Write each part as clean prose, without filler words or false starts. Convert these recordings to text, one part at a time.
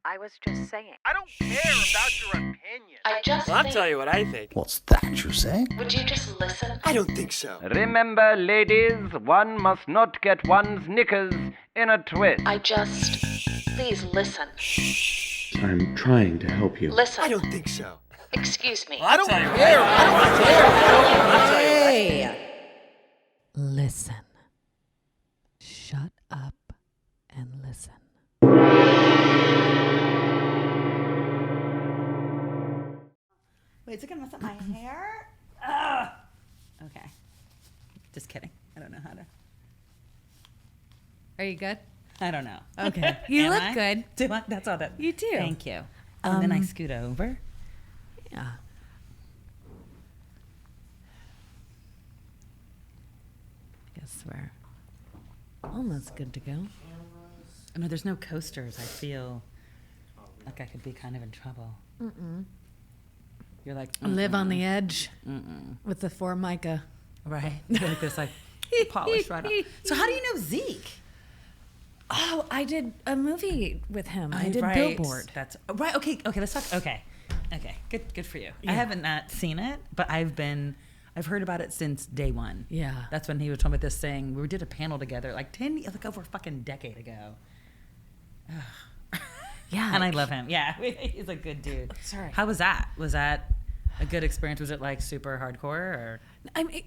I was just saying. I don't care about your opinion. I'll tell you what I think. What's that you say? Would you just listen? I don't think so. Remember, ladies, one must not get one's knickers in a twist. Please listen. I'm trying to help you. Listen. I don't think so. Excuse me. I don't care. I'll tell you. Hey! Listen. Shut up and listen. Wait, is it gonna mess up my hair? Ugh. Okay. Just kidding. I don't know how to. Are you good? I don't know. Okay. You Am look I? good. Do I? That's all that. You do. Thank you. And then I scoot over. Yeah. Guess we're almost good to go. No, there's no coasters. I feel like I could be kind of in trouble. You're like Live on the edge with the Formica. right. You're like this, like polished right off. So how do you know Zeke? Oh, I did a movie with him. I did Right. Billboard. That's right. Okay. Let's talk. Okay. Good for you. Yeah. I haven't not seen it, but I've heard about it since day one. Yeah. That's when he was talking about this thing. We did a panel together like over a fucking decade ago. Yeah. And I love him. Yeah. He's a good dude. Sorry. How was that? Was that a good experience? Was it like super hardcore or? I mean,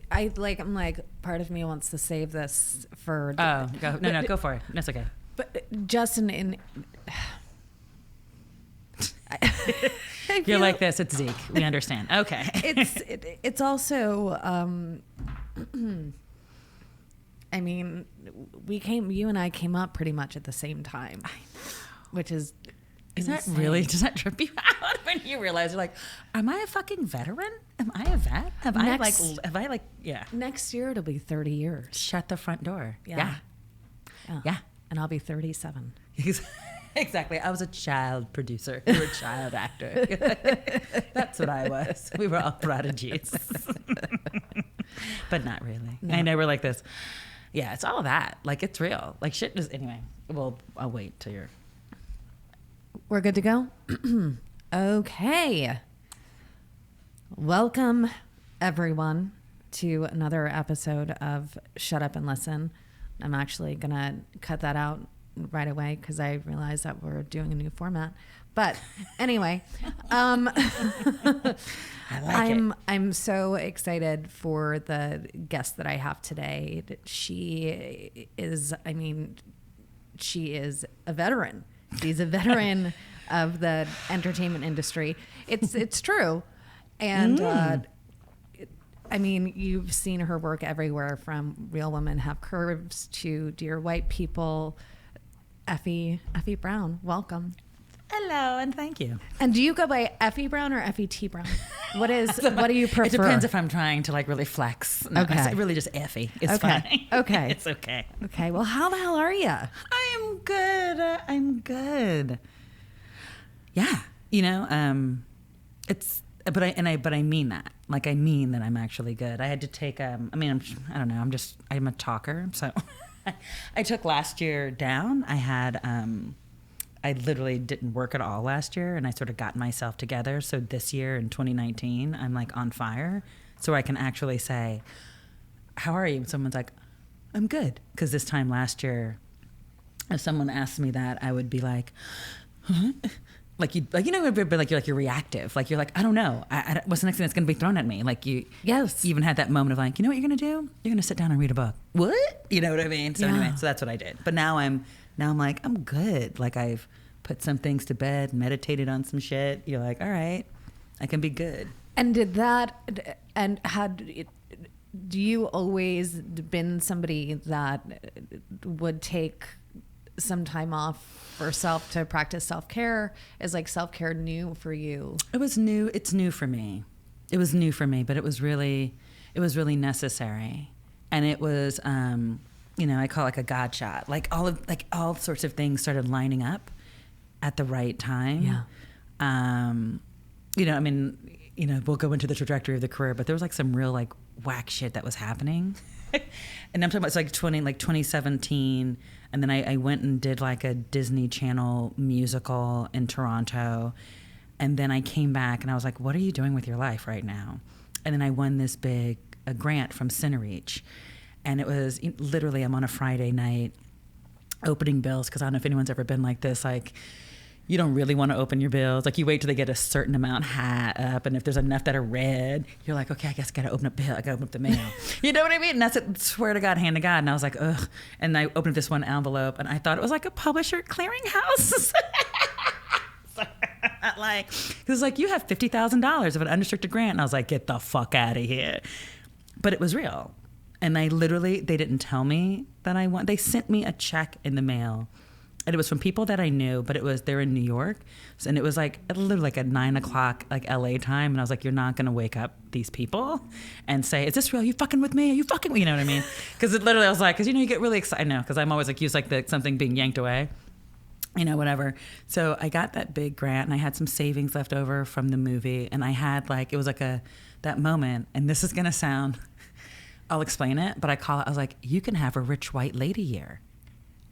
I'm like, part of me wants to save this for. Oh, go. No, go for it. That's okay. But Justin, You're like this. It's Zeke. We understand. Okay. it's also. I mean, you and I came up pretty much at the same time, Is which is that insane. really? Does that trip you out when you realize you're like, am I a fucking veteran? Am I a vet? Have I like? Yeah. Next year it'll be 30 years. Shut the front door. Yeah. Yeah. And I'll be 37. Exactly. I was a child producer. You were a child actor. That's what I was. We were all prodigies. But not really. No. I know we're like this. Yeah, it's all that. Like, it's real. Like, shit just, anyway. Well, I'll wait till you're. We're good to go? Okay. Welcome, everyone, to another episode of Shut Up and Listen. I'm actually going to cut that out right away because I realized that we're doing a new format. But anyway, I like it. I'm so excited for the guest that I have today. She is a veteran. She's a veteran of the entertainment industry. It's true. And I mean, you've seen her work everywhere from Real Women Have Curves to Dear White People. Effie Brown, welcome. Hello, and thank you. And do you go by Effie Brown or F-E-T Brown? What do you prefer? It depends if I'm trying to like really flex. No, Okay. It's really just Effie. It's Okay. fine. Okay. It's okay. Okay, well, how the hell are you? I am good. I'm good. Yeah. You know, but I mean that. Like, I mean that I'm actually good. I had to take, I don't know. I'm a talker. So I took last year down. I literally didn't work at all last year, and I sort of got myself together. So this year in 2019, I'm like on fire. So I can actually say, how are you? And someone's like, I'm good. Because this time last year, if someone asked me that, I would be like, huh? You're reactive. Like, you're like, I don't know. What's the next thing that's going to be thrown at me? Like, you even had that moment of like, you know what you're going to do? You're going to sit down and read a book. What? You know what I mean? So anyway, so that's what I did. But now I'm like, I'm good. Like, I've put some things to bed, meditated on some shit. You're like, all right, I can be good. And do you always been somebody that would take some time off for self to practice self-care? Is like self-care new for you? It was new. It's new for me. It was new for me, but it was really necessary. And it was, I call it like a God shot. Like all sorts of things started lining up at the right time. Yeah. We'll go into the trajectory of the career, but there was like some real like whack shit that was happening. And I'm talking about it's like 2017. And then I went and did like a Disney Channel musical in Toronto. And then I came back and I was like, what are you doing with your life right now? And then I won this a grant from Cinereach. And it was literally, I'm on a Friday night opening bills, because I don't know if anyone's ever been like this, like, you don't really want to open your bills. Like, you wait till they get a certain amount high up, and if there's enough that are red, you're like, okay, I guess I got to open up bill. I got to open up the mail. You know what I mean? And that's it, swear to God, hand to God. And I was like, ugh. And I opened this one envelope, and I thought it was like a publisher clearinghouse. Like, it was like, you have $50,000 of an unrestricted grant. And I was like, get the fuck out of here. But it was real. And they didn't tell me that they sent me a check in the mail. And it was from people that I knew, but they're in New York. And it was like literally like at 9:00, like LA time. And I was like, you're not going to wake up these people and say, is this real? Are you fucking with me? Are you fucking, you know what I mean? Because it literally, I was like, because, you get really excited. I know, because I'm always accused like something being yanked away, whatever. So I got that big grant, and I had some savings left over from the movie. And I had it was like that moment, and this is going to sound, I'll explain it, but I was like, you can have a rich white lady year.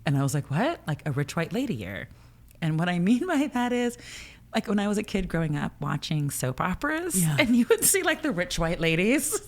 And I was like, what? Like a rich white lady year. And what I mean by that is, like when I was a kid growing up watching soap operas, and you would see like the rich white ladies.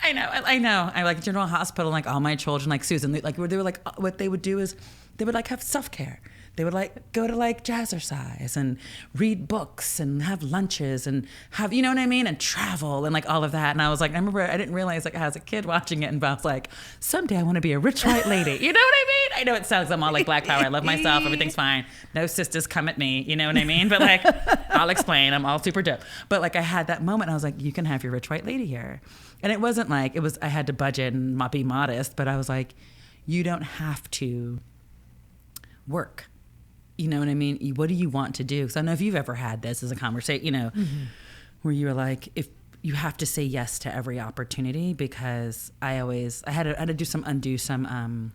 I know. I like General Hospital, like all my children, like Susan, like they were like, what they would do is they would like have self-care. They would like go to like jazzercise and read books and have lunches and have, you know what I mean? And travel and like all of that. And I was like, I remember I didn't realize like I was a kid watching it, and I was like, someday I want to be a rich white lady. You know what I mean? I know it sounds, I'm all like Black Power. I love myself. Everything's fine. No sisters come at me. You know what I mean? But like, I'll explain. I'm all super dope. But like I had that moment. I was like, you can have your rich white lady here. And it wasn't like, I had to budget and not be modest, but I was like, you don't have to work. You know what I mean? What do you want to do? Because I don't know if you've ever had this as a conversation, where you were like, if you have to say yes to every opportunity, because I had to undo some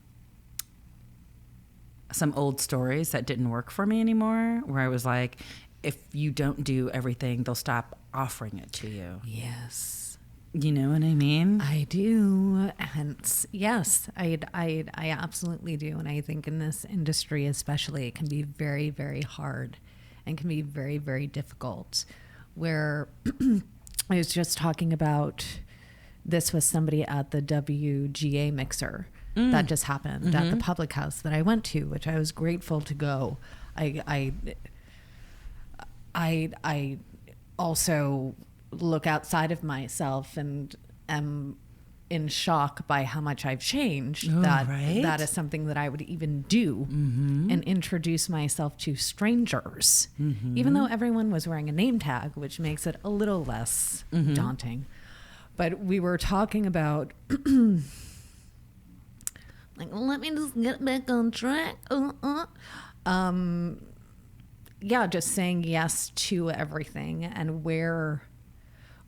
old stories that didn't work for me anymore, where I was like, if you don't do everything, they'll stop offering it to you. Yes. You know what I mean? I do. Hence, yes, I absolutely do. And I think in this industry especially, it can be very, very hard and can be very, very difficult. Where I was just talking about this with somebody at the WGA mixer that just happened at the public house that I went to, which I was grateful to go. I also look outside of myself and am in shock by how much I've changed. That is something that I would even do and introduce myself to strangers, even though everyone was wearing a name tag, which makes it a little less daunting. But we were talking about like, let me just get back on track. Just saying yes to everything, and where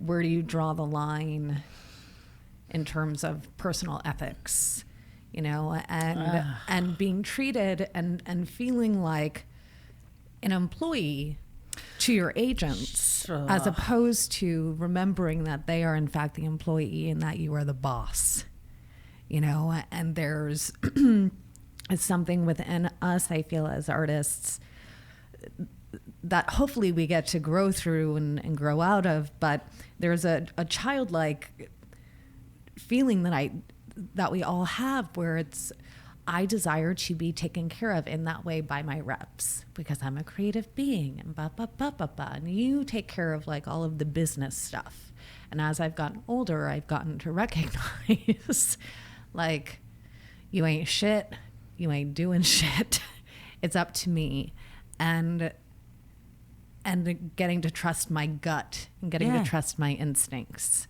do you draw the line in terms of personal ethics, and being treated and feeling like an employee to your agents, as opposed to remembering that they are in fact the employee and that you are the boss, and there's it's something within us, I feel, as artists, that hopefully we get to grow through and grow out of, but there's a childlike feeling that we all have, where it's, I desire to be taken care of in that way by my reps, because I'm a creative being, and and you take care of like all of the business stuff. And as I've gotten older, I've gotten to recognize like, you ain't shit, you ain't doing shit. It's up to me. And getting to trust my gut and getting to trust my instincts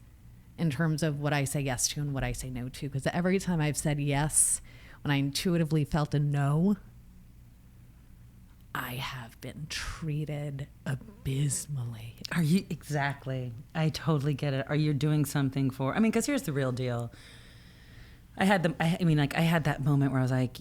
in terms of what I say yes to and what I say no to. Because every time I've said yes, when I intuitively felt a no, I have been treated abysmally. Are you? Exactly. I totally get it. Are you doing something for, because here's the real deal. I had that moment where I was like,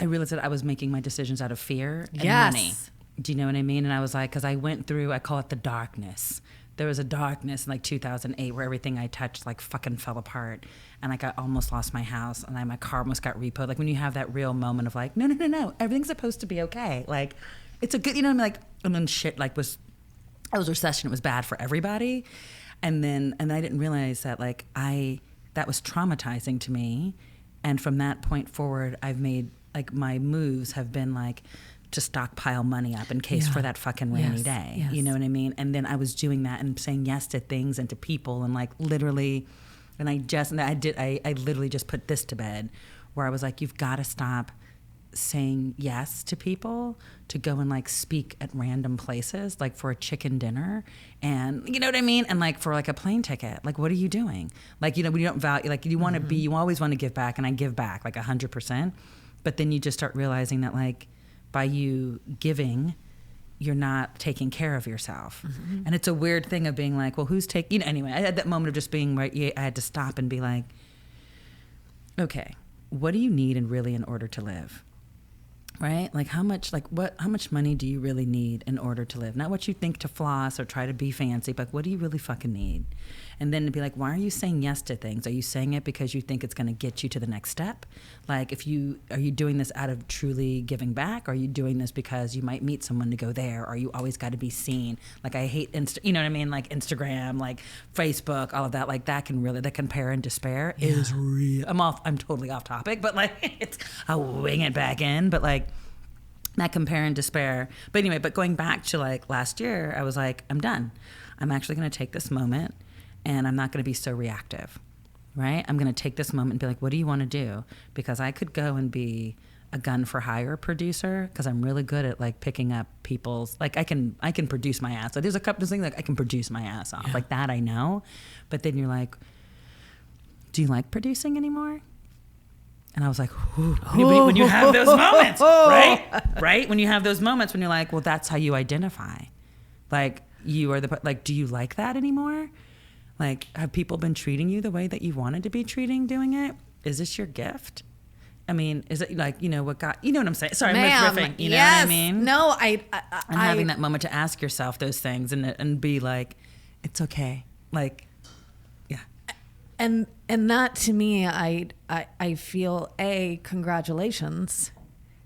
I realized that I was making my decisions out of fear and money. Do you know what I mean? And I was like, because I went through, I call it the darkness. there was a darkness in like 2008 where everything I touched like fucking fell apart, and like I almost lost my house, and my car almost got repoed. Like when you have that real moment of like, no, everything's supposed to be okay. Like it's a good, you know what I mean? Like, and then shit like was recession. It was bad for everybody, and I didn't realize that like that was traumatizing to me, and from that point forward, I've made like my moves have been like to stockpile money up in case for that fucking rainy day. Yes. You know what I mean? And then I was doing that and saying yes to things and to people, and like literally, and I literally just put this to bed, where I was like, you've got to stop saying yes to people to go and like speak at random places, like for a chicken dinner, and you know what I mean, and like for like a plane ticket. Like, what are you doing? Like, you know, we don't value, like you want to be, you always want to give back, and I give back like 100%, but then you just start realizing that like by you giving, you're not taking care of yourself. And it's a weird thing of being like, well, who's taking, you know, anyway, I had that moment of just being right. I had to stop and be like, okay, what do you need in order to live? Right? Like how much money do you really need in order to live? Not what you think to floss or try to be fancy, but what do you really fucking need? And then to be like, why are you saying yes to things? Are you saying it because you think it's going to get you to the next step? Like are you doing this out of truly giving back? Or are you doing this because you might meet someone to go there? Or you always got to be seen? Like I hate you know what I mean? Like Instagram, like Facebook, all of that. Like that compare and despair is real. I'm totally off topic, but like I'll wing it back in. But like that compare and despair. But anyway, going back to like last year, I was like, I'm done. I'm actually going to take this moment, and I'm not going to be so reactive, right? I'm going to take this moment and be like, what do you want to do? Because I could go and be a gun for hire producer, because I'm really good at like picking up people's, like I can produce my ass. So there's a couple of things like I can produce my ass off, like that I know. But then you're like, do you like producing anymore? And I was like, when you have those moments, right? When you have those moments when you're like, well, that's how you identify. Like you are like, do you like that anymore? Like, have people been treating you the way that you wanted to be doing it? Is this your gift? I mean, is it like, you know, what got, you know what I'm saying? Sorry, I'm riffing. You know what I mean? No, And having that moment to ask yourself those things and be like, it's okay. Like, yeah. And that to me, I feel congratulations.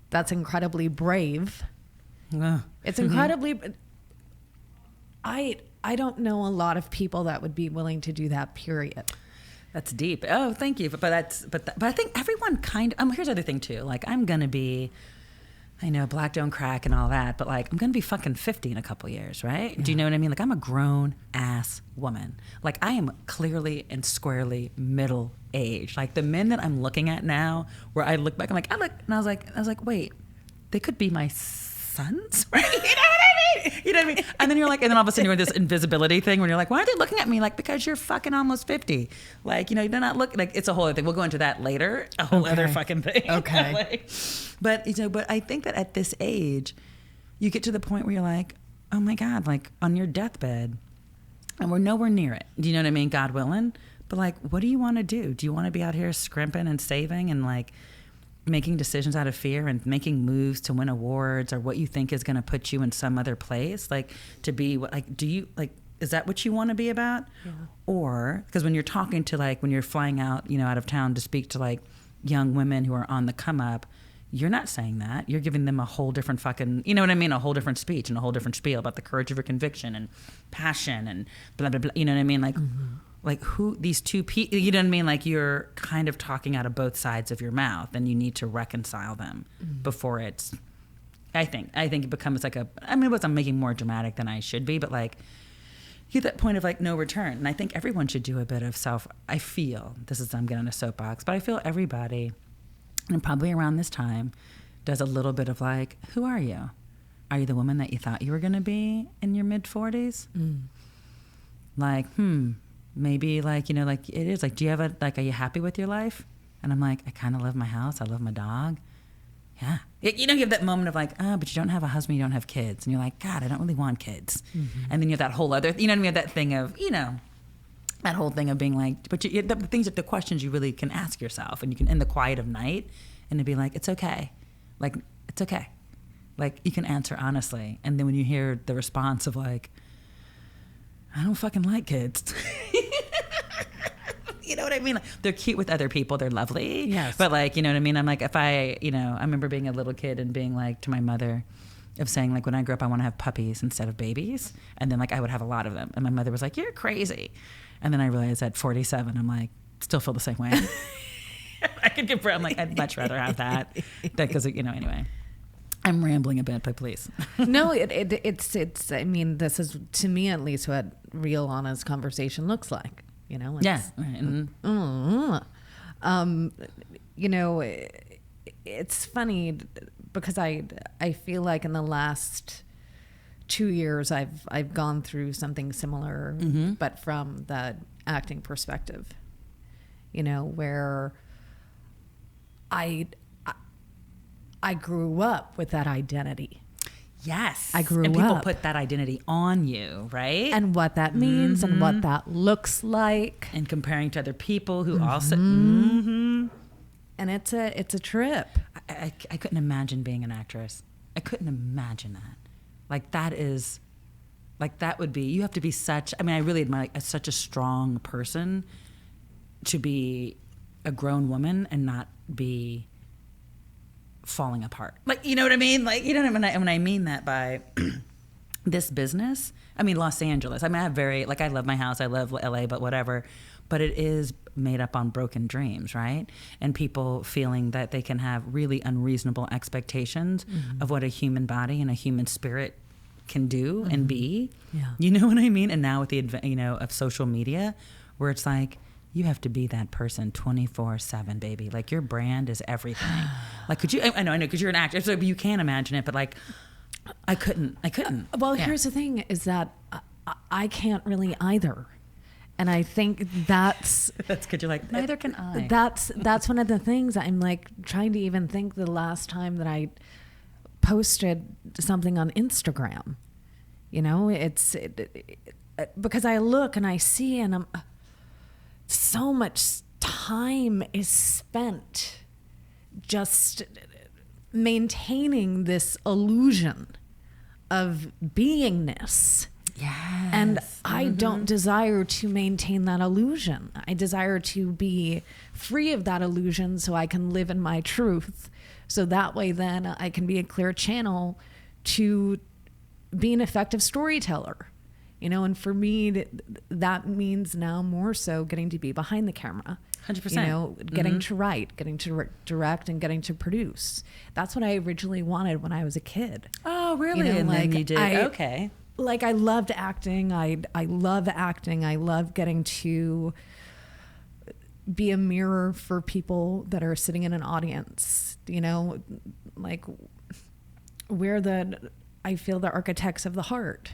That's incredibly brave. It's incredibly. I don't know a lot of people that would be willing to do that. Period. That's deep. Oh, thank you. But I think everyone kind of. Here's the other thing too. Like I'm gonna be. I know black don't crack and all that, but like I'm gonna be fucking 50 in a couple years, right? Yeah. Do you know what I mean? Like I'm a grown ass woman. Like I am clearly and squarely middle age. Like the men that I'm looking at now, where I look back, I was like, wait, they could be my sons, right? You know what I mean? You know what I mean? And then you're like, and then all of a sudden you're in this invisibility thing where you're like, why are they looking at me? Like, because you're fucking almost 50. Like, you know, they're not looking, like, it's a whole other thing. We'll go into that later. A whole other fucking thing. Okay. Like, but, you know, but I think that at this age, you get to the point where you're like, oh my God, like on your deathbed, and we're nowhere near it. Do you know what I mean? God willing. But like, what do you want to do? Do you want to be out here scrimping and saving and like, making decisions out of fear and making moves to win awards or what you think is going to put you in some other place, like to be like, do you like, is that what you want to be about? Yeah. Or because when you're talking to like, when you're flying out, you know, out of town to speak to like young women who are on the come up, you're not saying that. You're giving them a whole different fucking, you know what I mean? A whole different speech and a whole different spiel about the courage of your conviction and passion and blah, blah, blah. You know what I mean? Like, like who these two people, you know what I mean? Like you're kind of talking out of both sides of your mouth, and you need to reconcile them before it's, I think it becomes like I'm making more dramatic than I should be, but like you get that point of like no return. And I think everyone should do a bit of I'm getting on a soapbox, but I feel everybody, and probably around this time, does a little bit of like, who are you? Are you the woman that you thought you were going to be in your mid 40s? Like, maybe like, you know, like it is like, do you have are you happy with your life? And I'm like, I kind of love my house. I love my dog. Yeah. You know, you have that moment of like, oh, but you don't have a husband, you don't have kids. And you're like, God, I don't really want kids. And then you have that whole other, you know what I mean? That thing of, you know, that whole thing of being like, but the questions you really can ask yourself, and you can, in the quiet of night, and to be like, it's okay. Like, it's okay. Like you can answer honestly. And then when you hear the response of like, I don't fucking like kids. You know what I mean? Like, they're cute with other people. They're lovely. Yes. But like, you know what I mean? I'm like, if I, I remember being a little kid and being like to my mother of saying like, when I grow up, I want to have puppies instead of babies. And then like, I would have a lot of them. And my mother was like, you're crazy. And then I realized at 47, I'm like, still feel the same way. I could give birth. I'm like, I'd much rather have that. Because, anyway. I'm rambling a bit, but please. No, it's. I mean, this is to me at least what real, honest conversation looks like. It's, yeah. Right. It's funny because I feel like in the last 2 years I've gone through something similar, but from the acting perspective. Where I grew up with that identity. Yes. I grew and people up. put that identity on you, right? And what that means and what that looks like. And comparing to other people who also... And it's a trip. I couldn't imagine being an actress. I couldn't imagine that. Like that is... Like that would be... You have to be such... I mean, I really admire such a strong person to be a grown woman and not be... falling apart. Like, you know what I mean? Like, you know what I mean? When I mean that by this business, I mean, Los Angeles. I mean, I love my house. I love LA, but whatever. But it is made up on broken dreams, right? And people feeling that they can have really unreasonable expectations of what a human body and a human spirit can do and be. Yeah. You know what I mean? And now with the, of social media, where it's like, you have to be that person 24/7, baby. Like your brand is everything. Like, could you? I know, because you're an actor, so you can't imagine it. But like, I couldn't. Well, here's the thing: is that I can't really either, and I think that's because you're like, neither can I. That's one of the things I'm like trying to even think the last time that I posted something on Instagram. It's because I look and I see and I'm. So much time is spent just maintaining this illusion of beingness. Yes. And I don't desire to maintain that illusion. I desire to be free of that illusion so I can live in my truth. So that way then I can be a clear channel to be an effective storyteller. And for me, that means now more so getting to be behind the camera. 100%. Getting to write, getting to direct, and getting to produce. That's what I originally wanted when I was a kid. Oh, really? And like then you did. Okay. Like I loved acting. I love acting. I love getting to be a mirror for people that are sitting in an audience. Like I feel the architects of the heart.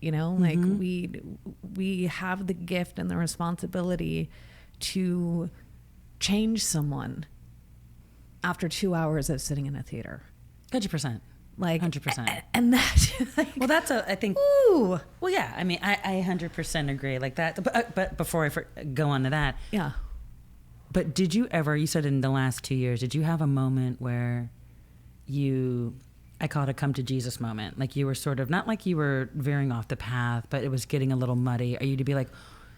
Like we have the gift and the responsibility to change someone after 2 hours of sitting in a theater. 100%. Like 100%. And that, like, well, that's I think. Ooh. Well, yeah. I mean, I 100% agree. Like that. But before I go on to that. Yeah. But did you ever? You said in the last 2 years, did you have a moment where I call it a come to Jesus moment. Like you were sort of, not like you were veering off the path, but it was getting a little muddy. Are you to be like,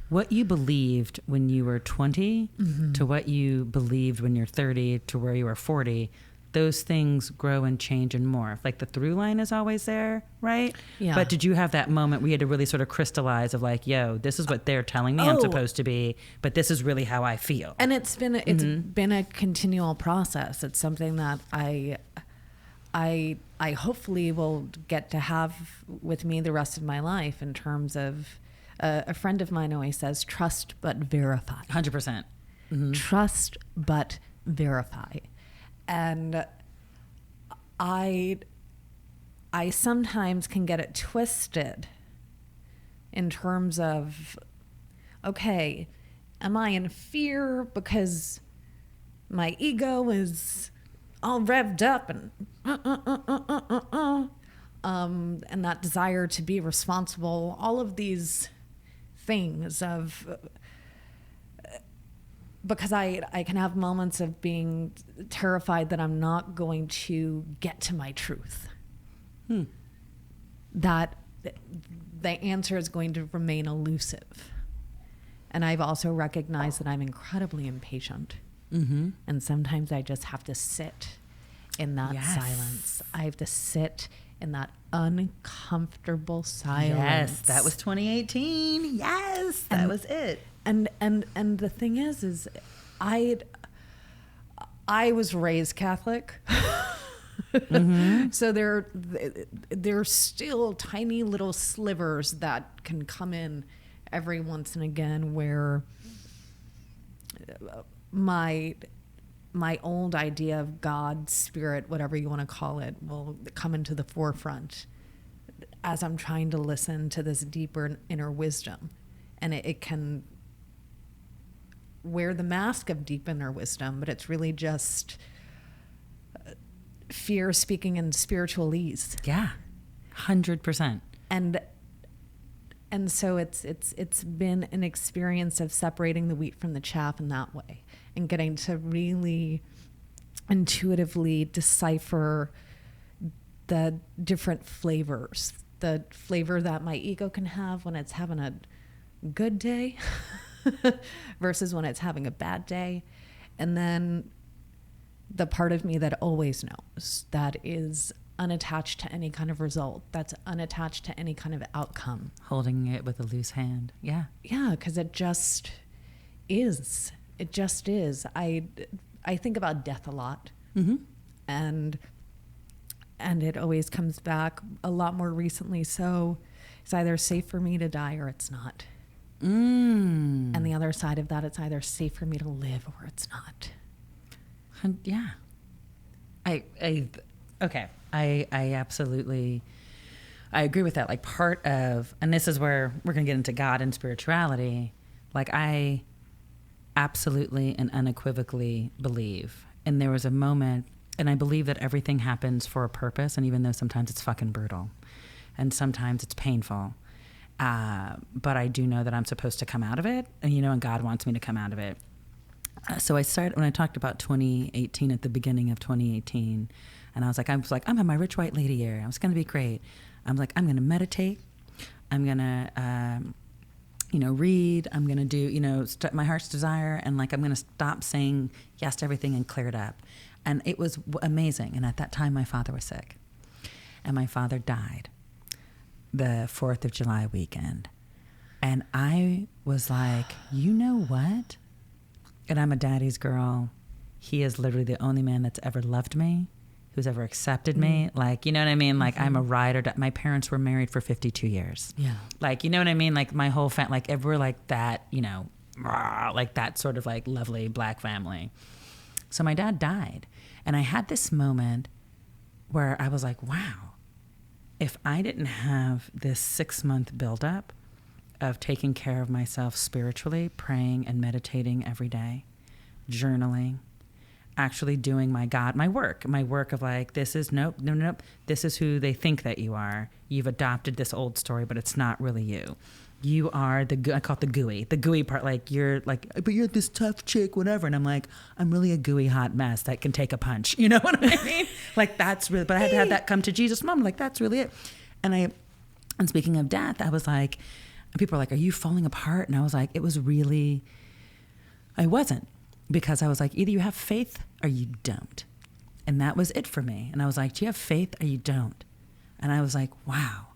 what you believed when you were 20 to what you believed when you're 30 to where you were 40, those things grow and change and morph. Like the through line is always there, right? Yeah. But did you have that moment where you had to really sort of crystallize of like, yo, this is what they're telling me I'm supposed to be, but this is really how I feel. And it's been a continual process. It's something that I hopefully will get to have with me the rest of my life in terms of a friend of mine always says, trust but verify. 100%. Trust but verify. And I sometimes can get it twisted in terms of, okay, am I in fear because my ego is all revved up and that desire to be responsible, all of these things of, because I can have moments of being terrified that I'm not going to get to my truth. That the answer is going to remain elusive. And I've also recognized that I'm incredibly impatient. Mm-hmm. And sometimes I just have to sit in that Yes. silence. I have to sit in that uncomfortable silence. Yes, that was 2018. Yes, that was it. And the thing is I was raised Catholic. Mm-hmm. So there's still tiny little slivers that can come in every once and again where my old idea of God, spirit, whatever you want to call it, will come into the forefront as I'm trying to listen to this deeper inner wisdom. And it can wear the mask of deep inner wisdom, but it's really just fear speaking in spiritualese. Yeah, 100%. And so it's been an experience of separating the wheat from the chaff in that way, and getting to really intuitively decipher the different flavors, the flavor that my ego can have when it's having a good day versus when it's having a bad day. And then the part of me that always knows, that is unattached to any kind of result, that's unattached to any kind of outcome. Holding it with a loose hand. Yeah. Yeah, because it just is. It just is. I think about death a lot. Mm-hmm. And it always comes back a lot more recently. So it's either safe for me to die or it's not. And the other side of that, it's either safe for me to live or it's not. Yeah. Okay. I absolutely, I agree with that. Like part of, and this is where we're going to get into God and spirituality. Like I absolutely and unequivocally believe. And there was a moment, and I believe that everything happens for a purpose. And even though sometimes it's fucking brutal and sometimes it's painful, but I do know that I'm supposed to come out of it, and and God wants me to come out of it. So I started, when I talked about 2018 at the beginning of 2018, and I was like, I'm in my rich white lady year. It's going to be great. I'm like, I'm going to meditate. I'm going to, read. I'm going to do, my heart's desire. And like, I'm going to stop saying yes to everything and clear it up. And it was amazing. And at that time, my father was sick. And my father died the 4th of July weekend. And I was like, you know what? And I'm a daddy's girl. He is literally the only man that's ever loved me, who's ever accepted me. Like, you know what I mean? Like, I'm a ride or die. My parents were married for 52 years. Yeah. Like, you know what I mean? Like, my whole family, like, if we're like that, like that sort of like lovely black family. So my dad died. And I had this moment where I was like, wow, if I didn't have this 6-month buildup of taking care of myself spiritually, praying and meditating every day, journaling, actually doing my work of like, this is nope. This is who they think that you are. You've adopted this old story, but it's not really you. You are I call it the gooey part. Like you're like, but you're this tough chick, whatever. And I'm like, I'm really a gooey hot mess that can take a punch. You know what I mean? Like that's really, but I had to have that come to Jesus. Mom, like that's really it. And speaking of death, I was like, people are like, are you falling apart? And I was like, I wasn't, because I was like, either you have faith or you don't. And that was it for me. And I was like, do you have faith or you don't? And I was like, wow,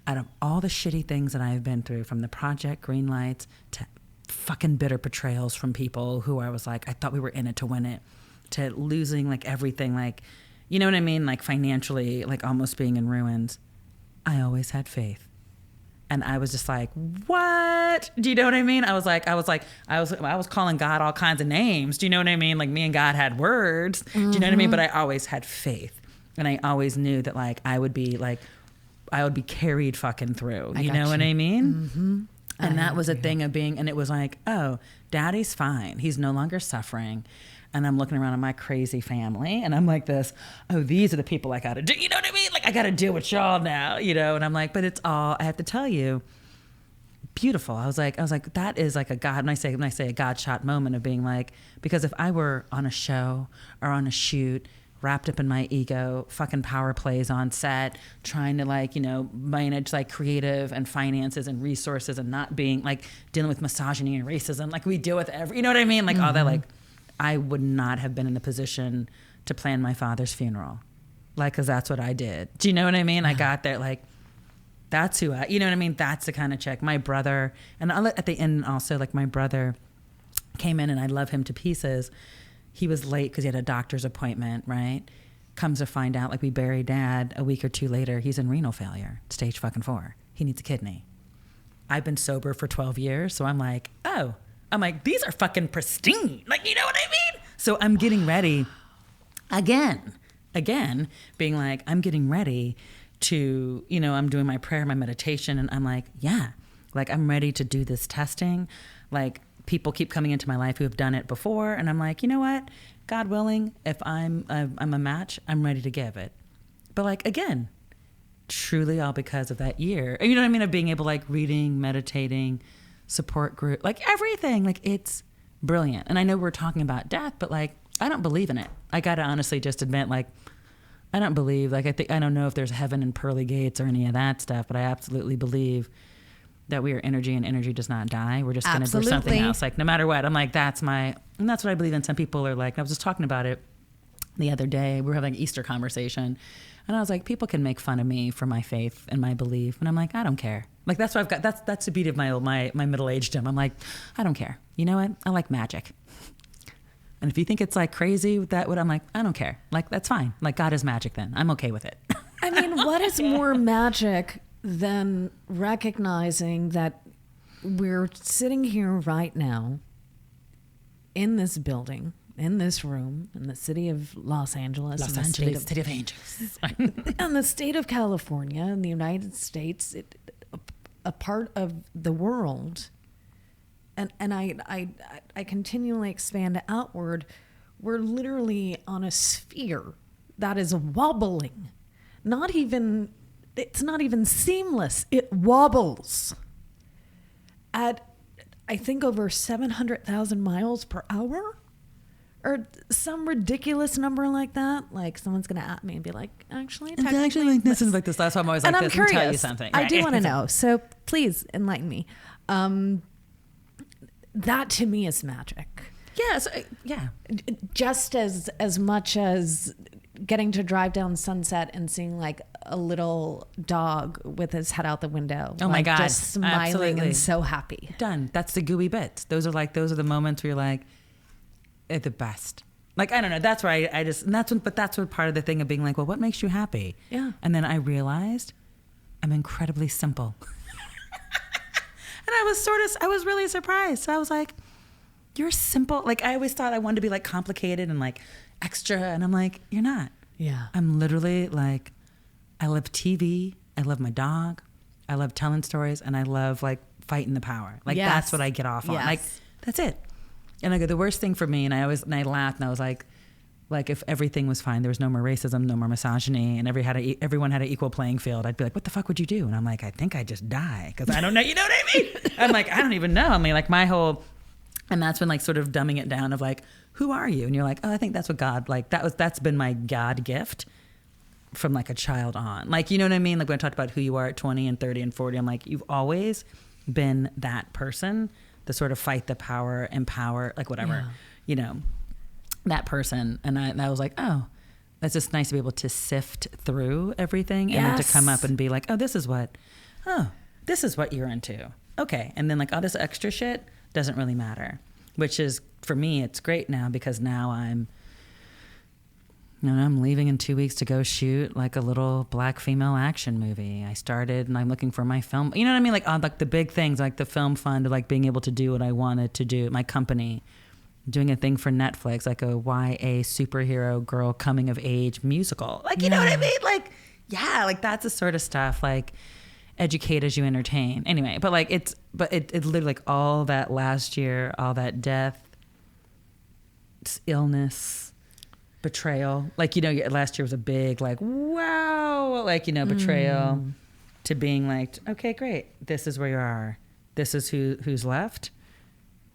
out of all the shitty things that I've been through, from the project Greenlights to fucking bitter betrayals from people who I was like, I thought we were in it to win it, to losing like everything, like, you know what I mean? Like financially, like almost being in ruins. I always had faith. And I was just like, what? Do you know what I mean? I was calling God all kinds of names. Do you know what I mean? Like me and God had words. Do you know what I mean? But I always had faith. And I always knew that like I would be carried fucking through. You know what I mean? Mm-hmm. And that was a thing of being, and it was like, oh, daddy's fine. He's no longer suffering. And I'm looking around at my crazy family, and I'm like this, oh, these are the people I got to do. You know what I mean? Like, I got to deal with y'all now, And I'm like, but it's all, I have to tell you, beautiful. I was like, that is like a God, when I say a God shot moment of being like, because if I were on a show or on a shoot wrapped up in my ego, fucking power plays on set, trying to like, you know, manage like creative and finances and resources and not being like dealing with misogyny and racism. Like we deal with you know what I mean? Like all that, like I would not have been in a position to plan my father's funeral. Like, cause that's what I did. Do you know what I mean? I got there like, that's who you know what I mean? That's the kind of chick. My brother, and at the end also, like my brother came in and I love him to pieces. He was late because he had a doctor's appointment, right? Comes to find out, like we buried dad a week or two later. He's in renal failure, stage fucking 4. He needs a kidney. I've been sober for 12 years. So I'm like, these are fucking pristine. Like, you know what I mean? So I'm getting ready again, being like, I'm getting ready to, you know, I'm doing my prayer, my meditation. And I'm like, yeah, like I'm ready to do this testing. Like, people keep coming into my life who have done it before, and I'm like, you know what? God willing, if I'm a match, I'm ready to give it. But like again, truly all because of that year. You know what I mean? Of being able like reading, meditating, support group, like everything. Like it's brilliant. And I know we're talking about death, but like I don't believe in it. I gotta honestly just admit, like I don't believe. Like I don't know if there's heaven and pearly gates or any of that stuff, but I absolutely believe that we are energy and energy does not die. We're just going to do something else. Like no matter what, I'm like, and that's what I believe in. Some people are like, I was just talking about it the other day. We were having an Easter conversation and I was like, people can make fun of me for my faith and my belief. And I'm like, I don't care. Like, that's what I've got. That's the beauty of my middle-aged him. I'm like, I don't care. You know what? I like magic. And if you think it's like crazy with that, I'm like, I don't care. Like, that's fine. Like God is magic then. I'm okay with it. I mean, what is more magic than recognizing that we're sitting here right now in this building, in this room, in the city of Los Angeles, City of Angels, and the state of California, in the United States, a part of the world, and I continually expand outward. We're literally on a sphere that is wobbling, it's not even seamless. It wobbles at, I think, over 700,000 miles per hour or some ridiculous number like that. Like someone's going to at me and be like, actually, it's actually like this. And like this last time I was like, and this, I'm curious. Let me tell you something. I do want to know. So please enlighten me. That to me is magic. Yes. Yeah. Just as much as getting to drive down Sunset and seeing like a little dog with his head out the window. Oh my God. Just smiling Absolutely. and so happy. Done. That's the gooey bits. Those are the moments where you're like, at the best. Like, I don't know. That's where I just, and that's what part of the thing of being like, well, what makes you happy? Yeah. And then I realized I'm incredibly simple. And I was really surprised. So I was like, you're simple. Like, I always thought I wanted to be like complicated and like extra. And I'm like, you're not. Yeah. I'm literally like, I love TV. I love my dog. I love telling stories. And I love like fighting the power. Like, Yes. that's what I get off on. Yes. Like, that's it. And I go, the worst thing for me, and I laughed and I was like if everything was fine, there was no more racism, no more misogyny, and everyone had an equal playing field, I'd be like, what the fuck would you do? And I'm like, I think I'd just die because I don't know. You know what I mean? I'm like, I don't even know. I mean, like my whole, and that's when like sort of dumbing it down of like, who are you? And you're like, oh, I think that's what God, like that's been my God gift from like a child on. Like, you know what I mean? Like when I talked about who you are at 20 and 30 and 40, I'm like, you've always been that person, the sort of fight the power, empower, like whatever, you know, that person. And I was like, oh, that's just nice to be able to sift through everything and then to come up and be like, oh, this is what you're into. Okay. And then like all this extra shit doesn't really matter, which is, for me, it's great now because now I'm leaving in 2 weeks to go shoot like a little Black female action movie. I started and I'm looking for my film. You know what I mean? Like on like the big things, like the film fund of like being able to do what I wanted to do. My company doing a thing for Netflix, like a YA superhero girl coming of age musical. Like, you know what I mean? Like, yeah, like that's the sort of stuff, like educate as you entertain. Anyway, but it literally like all that last year, all that death, illness, betrayal, like, you know, last year was a big like, wow, like, you know, betrayal to being like, okay, great, this is where you are, this is who's left,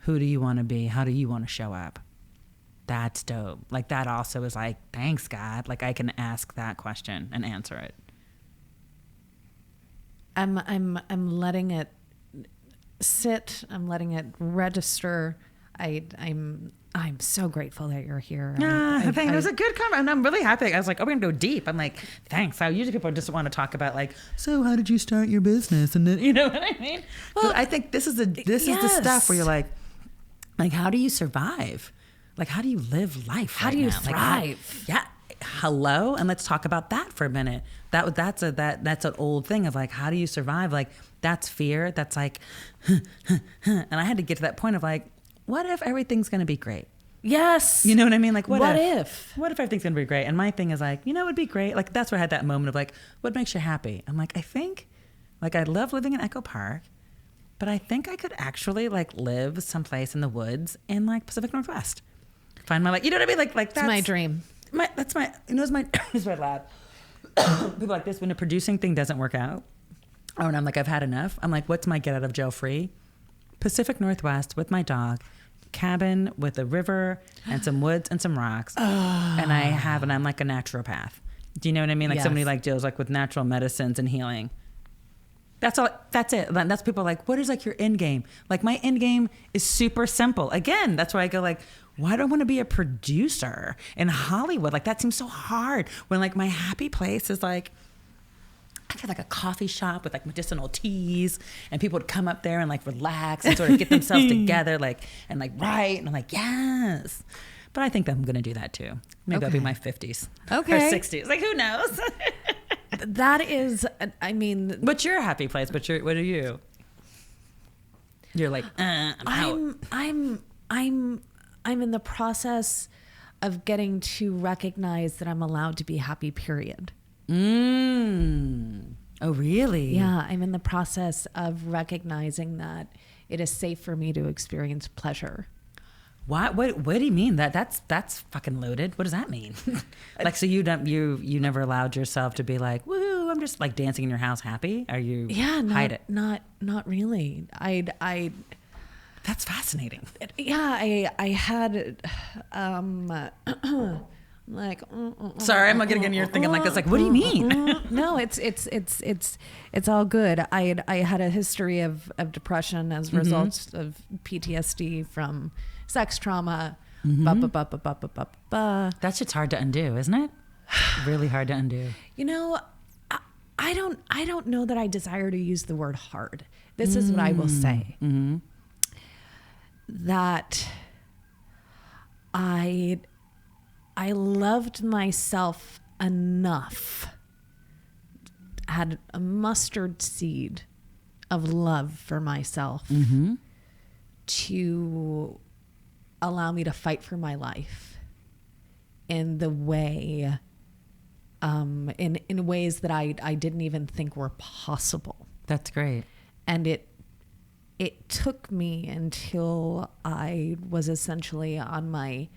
who do you want to be, how do you want to show up? that's dope. Like that also is like, thanks God. Like I can ask that question and answer it. I'm letting it sit. I'm letting it register. I'm so grateful that you're here. I think it was a good comment, and I'm really happy. I was like, "Oh, we're gonna go deep." I'm like, "Thanks." Usually people just want to talk about like, "So how did you start your business?" And then you know what I mean. Well, I think this is the stuff where you're like, how do you survive? Like, how do you live life? How right do you now? thrive? Yeah. Hello, and let's talk about that for a minute. That's an old thing of like, how do you survive? Like that's fear. That's like, and I had to get to that point of like, what if everything's gonna be great? Yes. You know what I mean? Like, what if? What if everything's gonna be great? And my thing is like, it would be great. Like that's where I had that moment of like, what makes you happy? I'm like, I think, like I love living in Echo Park, but I think I could actually like live someplace in the woods in like Pacific Northwest. Find my like, you know what I mean? Like that's my dream. It's my lab. People like this when the producing thing doesn't work out. Oh, and I'm like, I've had enough. I'm like, what's my get out of jail free? Pacific Northwest with my dog, cabin with a river and some woods and some rocks. And I'm like a naturopath. Do you know what I mean? Like somebody like deals like with natural medicines and healing. That's all. That's it. That's people like, what is like your end game? Like my end game is super simple. Again, that's why I go like, why do I want to be a producer in Hollywood? Like that seems so hard when like my happy place is like, I feel like a coffee shop with like medicinal teas and people would come up there and like relax and sort of get themselves together and write. And I'm like, yes. But I think I'm going to do that too. Maybe I'll be my 50s or 60s. Like who knows? That is, I mean. What's your happy place? What are you? You're like, I'm in the process of getting to recognize that I'm allowed to be happy, period. Oh, really? Yeah, I'm in the process of recognizing that it is safe for me to experience pleasure. What do you mean? That's fucking loaded. What does that mean? Like, so you never allowed yourself to be like, woo, I'm just like dancing in your house happy? Are you hide it? Not really. That's fascinating. Yeah, I had like sorry, I'm not getting in your thing. I'm like this. Like, what do you mean? No, it's all good. I had a history of depression as a result of PTSD from sex trauma. That shit's hard to undo, isn't it? Really hard to undo. You know, I don't know that I desire to use the word hard. This is what I will say. That I loved myself enough, had a mustard seed of love for myself to allow me to fight for my life in the way, in ways that I didn't even think were possible. That's great. And it took me until I was essentially on my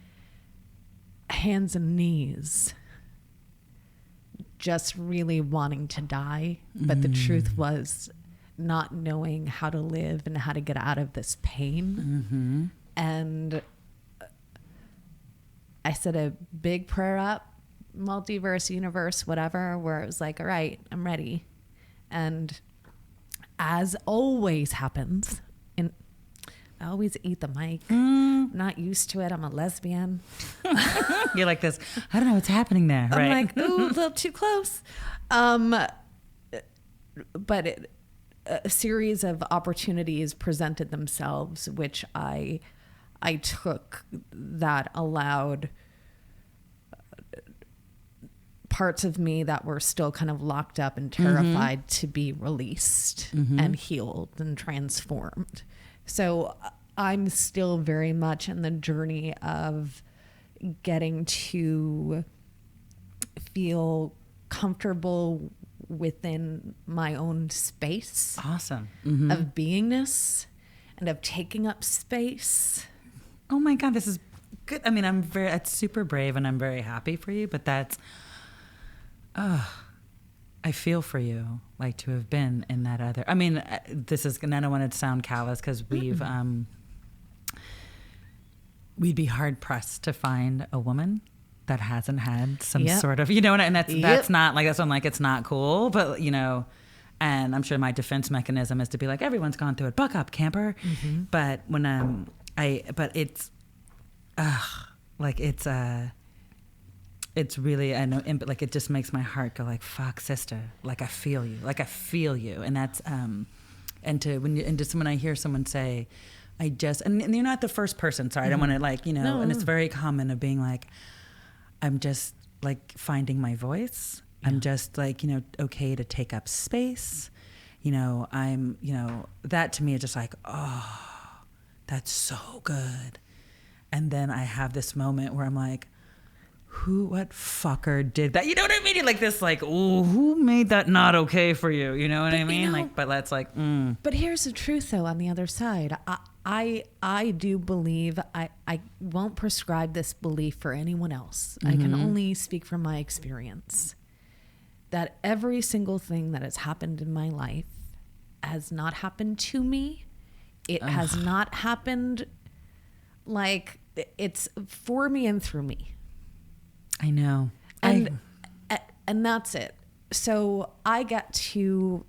hands and knees, just really wanting to die. But the truth was not knowing how to live and how to get out of this pain. And I said a big prayer up, multiverse, universe, whatever, where it was like, all right, I'm ready. And as always happens, and I always eat the mic. I'm not used to it. I'm a lesbian. You're like this. I don't know what's happening there. I'm right? like, ooh, a little too close. But a series of opportunities presented themselves, which I took, that allowed parts of me that were still kind of locked up and terrified to be released and healed and transformed. So I'm still very much in the journey of getting to feel comfortable within my own space. Awesome. Of beingness and of taking up space. Oh my God, this is good. I mean, it's super brave and I'm very happy for you, but that's, I feel for you, like to have been in that other, I mean, I don't want to sound callous because we've, we'd be hard pressed to find a woman that hasn't had some Yep. sort of, and that's Yep. not like, that's what I'm like, it's not cool, but and I'm sure my defense mechanism is to be like, everyone's gone through it, buck up, camper. But when it's really, I know, but like, it just makes my heart go like, fuck, sister, like I feel you, and that's when I hear someone say, and you're not the first person, sorry, I don't want to No. and it's very common of being like, I'm just like finding my voice. I'm just like, okay to take up space. I'm, that to me is just like, oh, that's so good. And then I have this moment where I'm like, what fucker did that? You know what I mean? Like this, like, ooh, who made that not okay for you? You know what I mean? But that's like, But here's the truth, though. On the other side, I do believe I won't prescribe this belief for anyone else. I can only speak from my experience that every single thing that has happened in my life has not happened to me. It has not happened like it's for me and through me. I know. And that's it. So I get to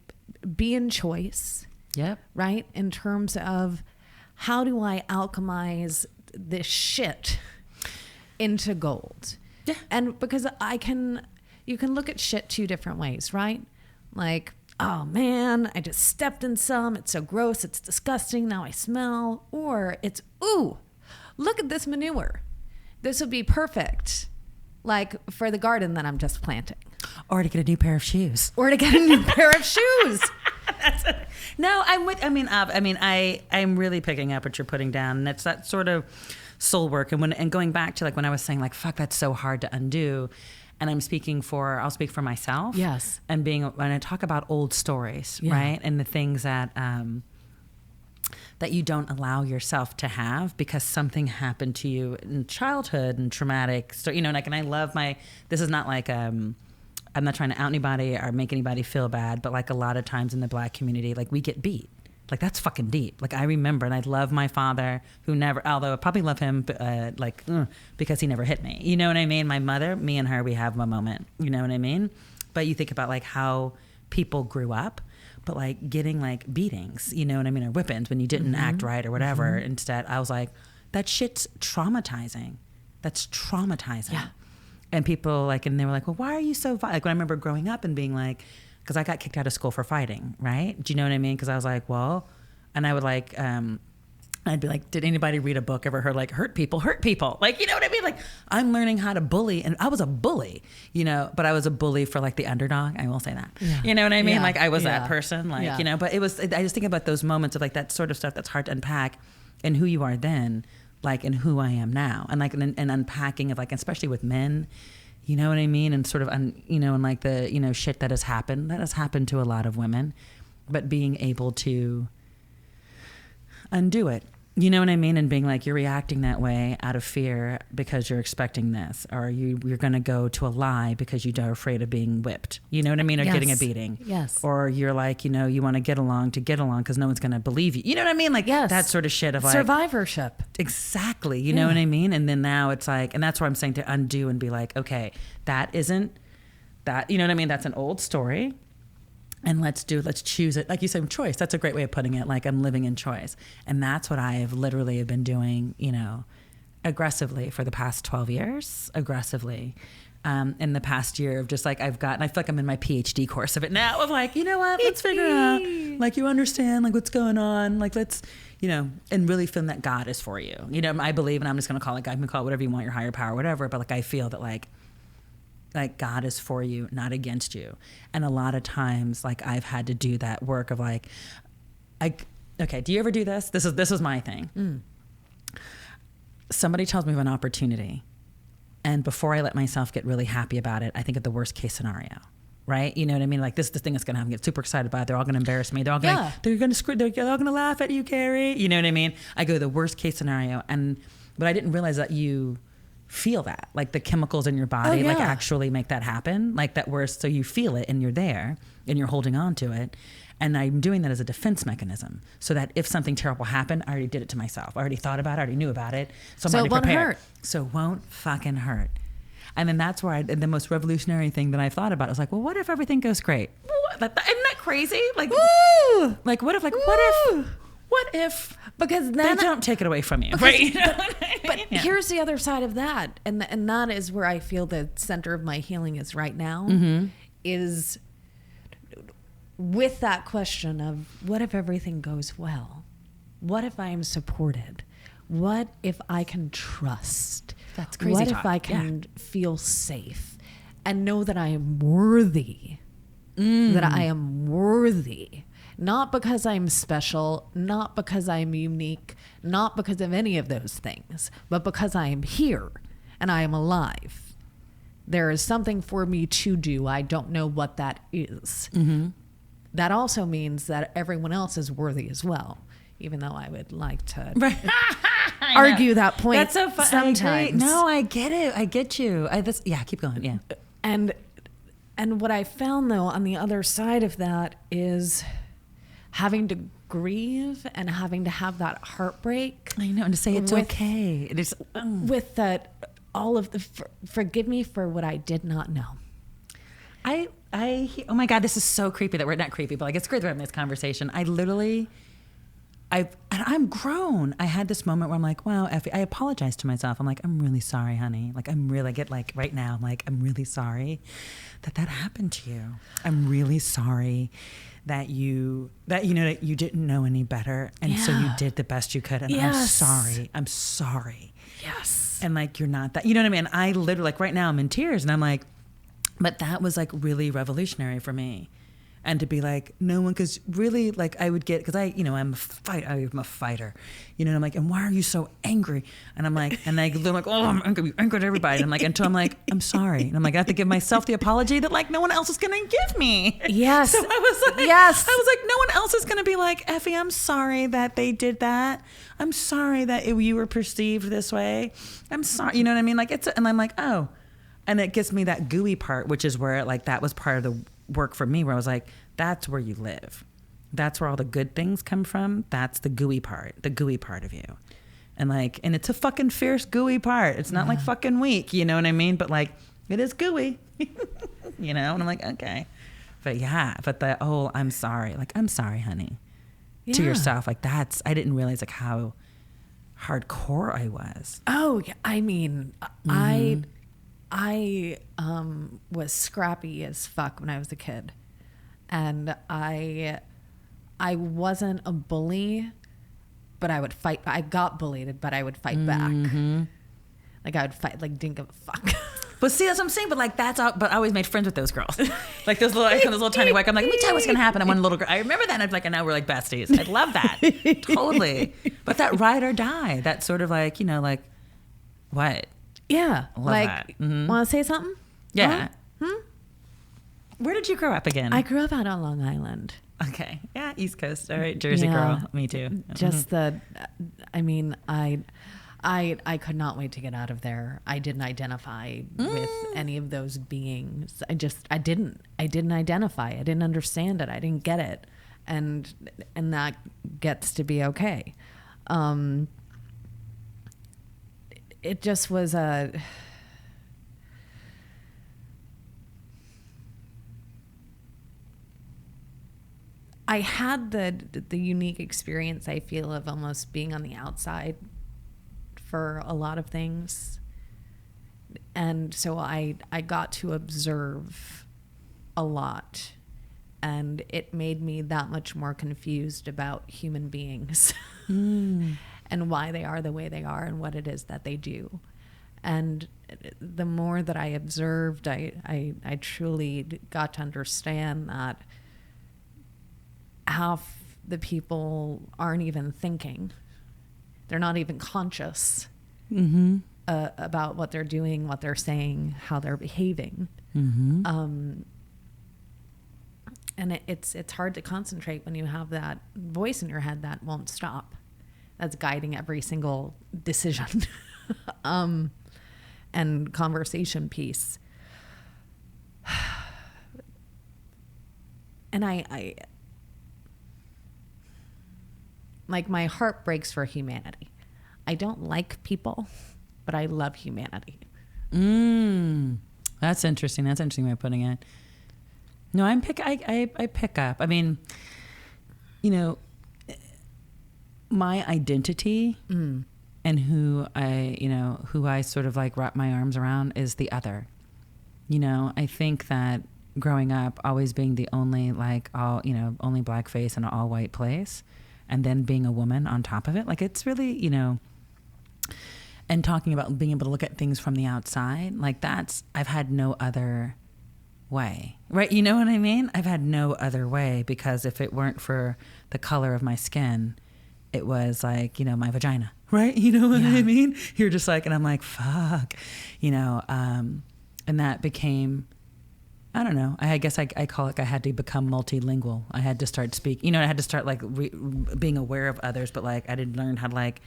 be in choice. Yep. Right? In terms of how do I alchemize this shit into gold? Yeah. And because you can look at shit two different ways, right? Like, oh man, I just stepped in some. It's so gross. It's disgusting. Now I smell. Or it's, ooh, look at this manure. This would be perfect, like for the garden that I'm just planting. Or to get a new pair of shoes. Or to get a new pair of shoes. No, I'm really picking up what you're putting down. And it's that sort of soul work. And going back to like when I was saying like, fuck, that's so hard to undo. And I'll speak for myself. Yes. And when I talk about old stories, Yeah. right? And the things that you don't allow yourself to have because something happened to you in childhood and traumatic. So, and I love this is not like, I'm not trying to out anybody or make anybody feel bad, but like a lot of times in the Black community, like we get beat. Like that's fucking deep. Like I remember, and I love my father who never, although I probably love him, because he never hit me. You know what I mean? My mother, me and her, we have a moment. You know what I mean? But you think about like how people grew up, but like getting like beatings, you know what I mean? Or whippings when you didn't act right or whatever. Instead, I was like, that shit's traumatizing. That's traumatizing. Yeah. And people and they were like, well, why are you so violent? Like when I remember growing up and being like, because I got kicked out of school for fighting, right? Do you know what I mean? Because I was like, well, and I would I'd be like, did anybody read a book ever heard like hurt people? Like, you know what I mean? Like I'm learning how to bully, and I was a bully, but I was a bully for like the underdog. I will say that, you know what I mean? Yeah. Like I was Yeah. that person, like, Yeah. but I just think about those moments of like that sort of stuff that's hard to unpack and who you are then, like, and who I am now. And like, and unpacking of like, especially with men, you know what I mean? And sort of, and like the, shit that has happened to a lot of women, but being able to undo it, you know what I mean? And being like, you're reacting that way out of fear because you're expecting this, or you're going to go to a lie because you're afraid of being whipped, you know what I mean? Or Yes. getting a beating. Yes. Or you're like, you want to get along because no one's going to believe you. You know what I mean? Like Yes. that sort of shit of like, Survivorship. exactly. You know what I mean? And then now it's like, and that's where I'm saying to undo and be like, okay, that isn't that, you know what I mean? That's an old story. And let's choose it. Like you said, choice. That's a great way of putting it. Like I'm living in choice. And that's what I have literally been doing, aggressively for the past 12 years, in the past year of just like, I feel like I'm in my PhD course of it now of like, you know what, let's figure it out. Like you understand like what's going on. Like let's, and really feeling that God is for you. I believe, and I'm just going to call it God, you can call it whatever you want, your higher power, whatever. But like, I feel that like God is for you, not against you. And a lot of times, like I've had to do that work of like, okay, do you ever do this? This is my thing. Somebody tells me of an opportunity, and before I let myself get really happy about it, I think of the worst case scenario, right? You know what I mean? Like this thing is going to happen. I get super excited about it. They're all going to embarrass me. They're all going to laugh at you, Carrie. You know what I mean? I go to the worst case scenario, but I didn't realize that you feel that, like the chemicals in your body, like actually make that happen, like that worst. So you feel it and you're there and you're holding on to it. And I'm doing that as a defense mechanism so that if something terrible happened, I already did it to myself. I already thought about it. I already knew about it. So I'm So already it won't prepared. hurt. So it won't fucking hurt. And then that's where the most revolutionary thing that I thought about was like, well, what if everything goes great? Isn't that crazy? Like, Woo! like what if Because they then don't take it away from you, right? You know what I mean? But Yeah. here's the other side of that, and that is where I feel the center of my healing is right now. Is with that question of what if everything goes well? What if I am supported? What if I can trust? That's crazy What talk. if I can feel safe and know that I am worthy? That I am worthy. Not because I'm special, not because I'm unique, not because of any of those things, but because I am here and I am alive. There is something for me to do. I don't know what that is. That also means that everyone else is worthy as well, even though I would like to argue that point. That's so fun. Sometimes. No, I get it. I get you. Keep going. Yeah. And what I found though on the other side of that is having to grieve and having to have that heartbreak. I know, and to say it's With- okay. It is. With that, all of the forgive me for what I did not know. Oh my God, this is so creepy that we're not creepy, but like it's great that we're having this conversation. I'm grown. I had this moment where I'm like, wow, Effie, I apologize to myself. I'm like, I'm really sorry, honey. Like, right now, I'm like, I'm really sorry that happened to you. I'm really sorry that you didn't know any better. And so you did the best you could. And Yes. I'm sorry. Yes. And like, you're not that, you know what I mean? I literally, like right now I'm in tears and I'm like, but that was like really revolutionary for me. And to be like, no one, because really, like, I would get, because I'm a fighter, and I'm like, and why are you so angry? And I'm like, oh, I'm angry at everybody. And I'm like, until I'm like, I'm sorry. And I'm like, I have to give myself the apology that, like, no one else is going to give me. Yes. So I was like, Yes. no one else is going to be like, Effie, I'm sorry that they did that. I'm sorry that you were perceived this way. I'm sorry. You know what I mean? Like, and I'm like, oh. And it gets me that gooey part, which is where, like, that was part of the work for me, where I was like, that's where you live. That's where all the good things come from. That's the gooey part of you. And like, and it's a fucking fierce gooey part. It's not like fucking weak, you know what I mean? But like, it is gooey, and I'm like, okay. But yeah, but the whole, I'm sorry, like, I'm sorry, honey, to yourself. Like I didn't realize like how hardcore I was. Oh, yeah. I mean, I was scrappy as fuck when I was a kid. And I wasn't a bully, but I would fight. I got bullied, but I would fight back. Like I would fight, like didn't give a fuck. But see, that's what I'm saying. But like, that's all. But I always made friends with those girls. Like those little tiny white. I'm like, let me tell you what's gonna happen. And one little girl, I remember that. And I'm like, and now we're like besties. I love that. Totally. But that ride or die. That sort of like, like, what? Yeah. Love like, that. Mm-hmm. want to say something? Yeah. Where did you grow up again? I grew up out on Long Island. Okay. Yeah, East Coast. All right, Jersey Yeah. girl. Me too. Just I mean, I could not wait to get out of there. I didn't identify with any of those beings. I didn't identify. I didn't understand it. I didn't get it. And that gets to be okay. It just was I had the unique experience, I feel, of almost being on the outside for a lot of things. And so I got to observe a lot, and it made me that much more confused about human beings and why they are the way they are and what it is that they do. And the more that I observed, I truly got to understand that half the people aren't even thinking. They're not even conscious about what they're doing, what they're saying, how they're behaving. And it's hard to concentrate when you have that voice in your head that won't stop. That's guiding every single decision and conversation piece. And Like my heart breaks for humanity. I don't like people, but I love humanity. That's interesting. That's an interesting way of putting it. No, I pick up. I mean, you know, my identity and who I sort of like wrap my arms around is the other. You know, I think that growing up, always being the only only black face in an all white place, and then being a woman on top of it, like it's really, you know, and talking about being able to look at things from the outside, like I've had no other way, right? You know what I mean? I've had no other way, because if it weren't for the color of my skin, it was like, you know, my vagina, right? You know what I mean? You're just like, and I'm like, fuck, you know, and that became, I don't know, I guess I call it, I had to become multilingual. I had to start speaking, you know, I had to start like being aware of others, but like I didn't learn how to like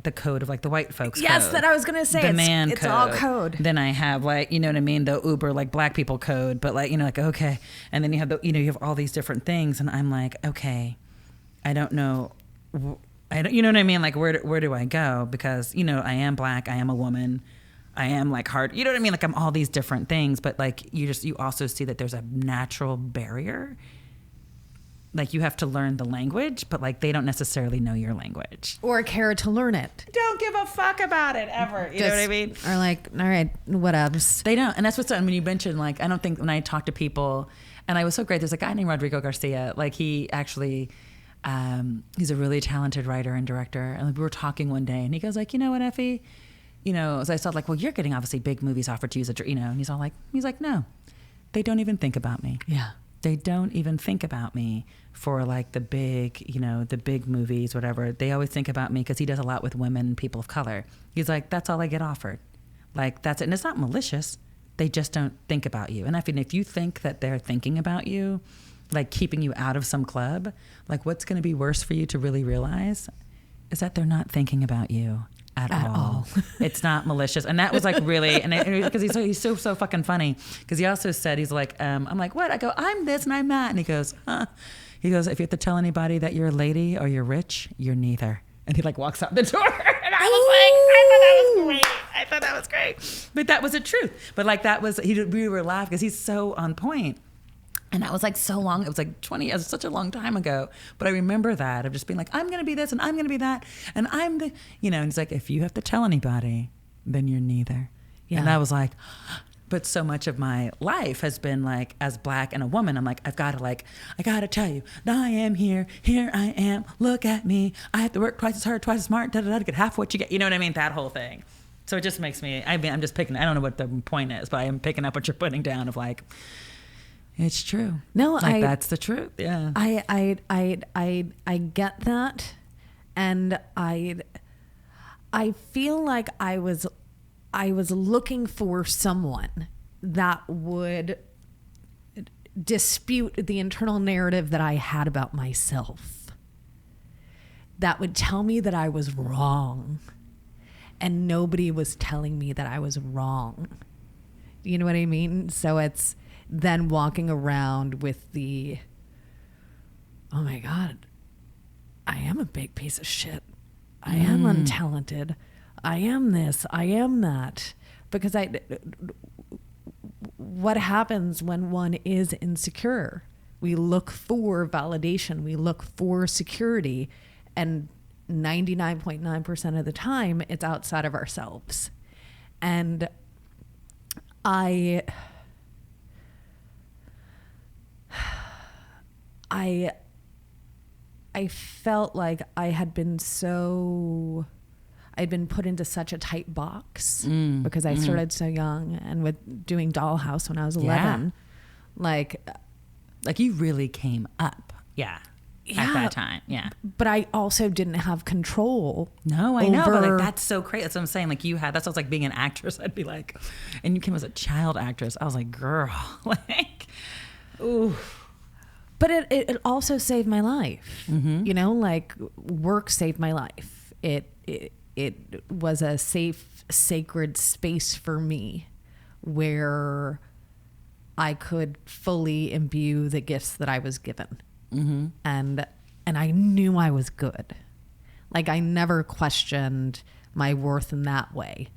the code of like the white folks Yes, code. that I was going to say. The man it's code. all code. Then I have like, you know what I mean? The Uber, like black people code, but like, you know, like, okay. And then you have you have all these different things. And I'm like, okay, I don't know. You know what I mean? Like where do I go? Because, you know, I am black. I am a woman. I am like hard. You know what I mean? Like I'm all these different things, but like you also see that there's a natural barrier. Like you have to learn the language, but like they don't necessarily know your language Or care to learn it. don't give a fuck about it ever. You know what I mean? Or like, all right, whatevs. They don't. And that's what's, when you mentioned, like, I don't think when I talk to people, and I was so great, there's a guy named Rodrigo Garcia, like he actually, he's a really talented writer and director. And we were talking one day and he goes like, you know what, Effie? You know, as I said, like, well, you're getting obviously big movies offered to you, you know, and he's like, no, they don't even think about me. Yeah. They don't even think about me for like the big, you know, the big movies, whatever. They always think about me because he does a lot with women and people of color. He's like, that's all I get offered. Like, that's it. And it's not malicious. They just don't think about you. And I mean, if you think that they're thinking about you, like keeping you out of some club, like what's going to be worse for you to really realize is that they're not thinking about you at all. It's not malicious. And that was like really, and because he's so fucking funny. Because he also said, he's like, I'm like, what? I go, I'm this and I'm that. And he goes, huh? He goes, if you have to tell anybody that you're a lady or you're rich, you're neither. And he like walks out the door. And I was like, I thought that was great. But that was the truth. But like that was, we were laughing because he's so on point. And that was like so long. It was like 20 years, such a long time ago. But I remember that of just being like, I'm going to be this and I'm going to be that. And I'm the, you know, and he's like, if you have to tell anybody, then you're neither. Yeah. And I was like, but so much of my life has been like, as black and a woman, I'm like, I got to tell you, I am here I am, look at me. I have to work twice as hard, twice as smart, to get half what you get. You know what I mean? That whole thing. So it just makes me, I'm just picking, I don't know what the point is, but I am picking up what you're putting down of like, it's true. No, like that's the truth. Yeah. I get that, and I feel like I was looking for someone that would dispute the internal narrative that I had about myself, that would tell me that I was wrong, and nobody was telling me that I was wrong. You know what I mean? So it's then walking around with the, oh my God, I am a big piece of shit. I am untalented. I am this. I am that. Because what happens when one is insecure? We look for validation. We look for security. And 99.9% of the time, it's outside of ourselves. And I felt like I'd been put into such a tight box because I started so young, and with doing Dollhouse when I was 11, like you really came up. Yeah. At that time. Yeah. But I also didn't have control. No, I know, but like that's so crazy. That's what I'm saying. Like that's what it's like being an actress. I'd be like, and you came as a child actress. I was like, girl, like, ooh. But it also saved my life. You know, like work saved my life. It was a safe, sacred space for me where I could fully imbue the gifts that I was given. And and I knew I was good. Like I never questioned my worth in that way.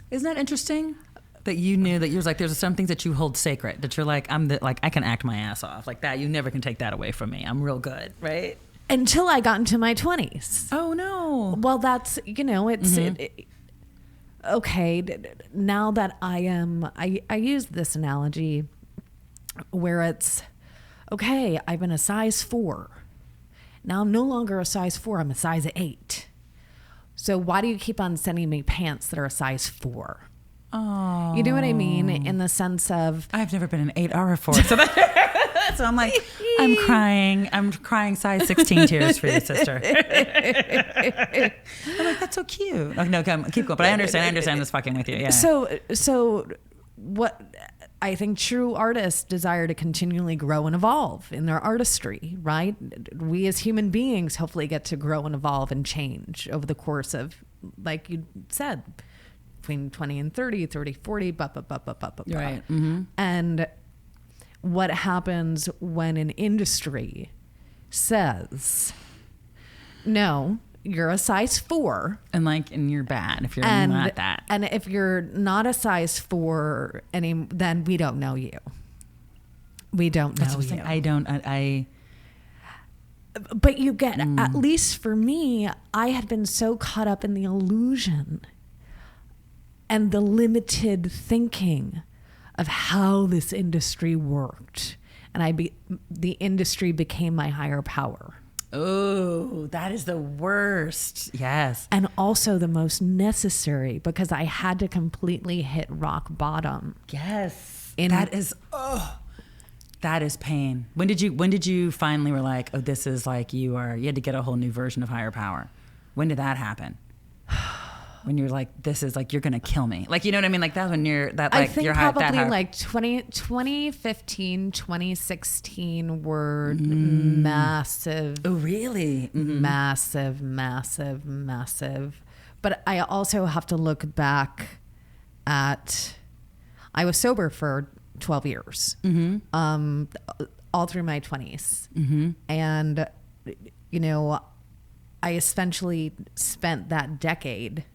Isn't that interesting? That you knew that you was like, there's some things that you hold sacred, that you're like, I can act my ass off like that. You never can take that away from me. I'm real good, right? Until I got into my 20s. Oh no. Well, that's, it's, okay. Now that I use this analogy where it's, okay, I've been a size 4. Now I'm no longer a size 4, I'm a size 8. So why do you keep on sending me pants that are a size 4? Oh. You know what I mean? In the sense of, I've never been an 8 or a 4. So, so I'm like, I'm crying size 16 tears for you, sister. I'm like, that's so cute. Oh, no, come, keep going. But I understand this fucking with you. Yeah. So what I think true artists desire to continually grow and evolve in their artistry, right? We as human beings hopefully get to grow and evolve and change over the course of, like you said, between 20 and 30, 30, 40, blah, blah, blah, blah, blah, blah, blah. Right. Mm-hmm. And what happens when an industry says, no, you're a size 4. And you're bad if you're not that. And if you're not a size 4, then we don't know you. We don't know you. But you get, at least for me, I had been so caught up in the illusion and the limited thinking of how this industry worked. And the industry became my higher power. Oh, that is the worst. Yes. And also the most necessary, because I had to completely hit rock bottom. Yes. That is pain. When did you finally were like, oh, this is like you had to get a whole new version of higher power? When did that happen? When you're like, this is like, you're going to kill me. Like, you know what I mean? Like that's when I think probably like 2015, 2016 were massive. Oh, really? Mm-hmm. Massive, massive, massive. But I also have to look back at, I was sober for 12 years, all through my 20s. Mm-hmm. And, I essentially spent that decade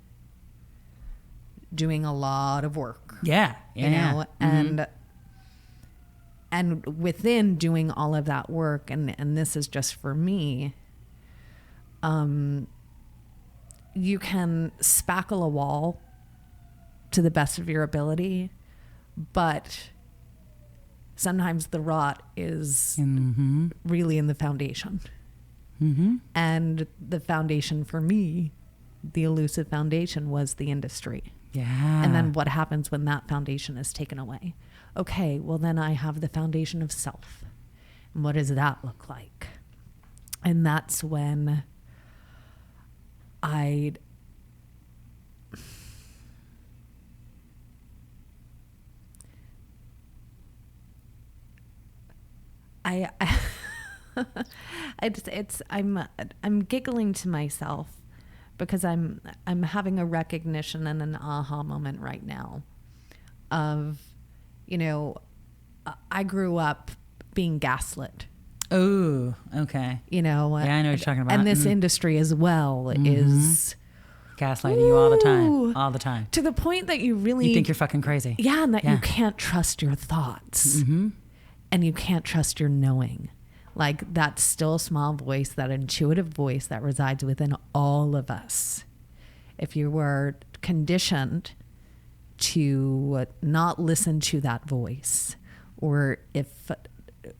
doing a lot of work. Yeah. And within doing all of that work, and this is just for me, you can spackle a wall to the best of your ability, but sometimes the rot is really in the foundation. Mm-hmm. And the foundation for me, the elusive foundation, was the industry. Yeah. And then what happens when that foundation is taken away? Okay, well then I have the foundation of self. And what does that look like? And that's when I I'm giggling to myself because I'm having a recognition and an aha moment right now of, I grew up being gaslit. Oh, okay. Yeah, I know what you're talking about. And this industry as well is gaslighting you all the time. To the point that you think you're fucking crazy. Yeah, and that you can't trust your thoughts. Mm-hmm. And you can't trust your knowing. Like that still small voice, that intuitive voice that resides within all of us. If you were conditioned to not listen to that voice, or if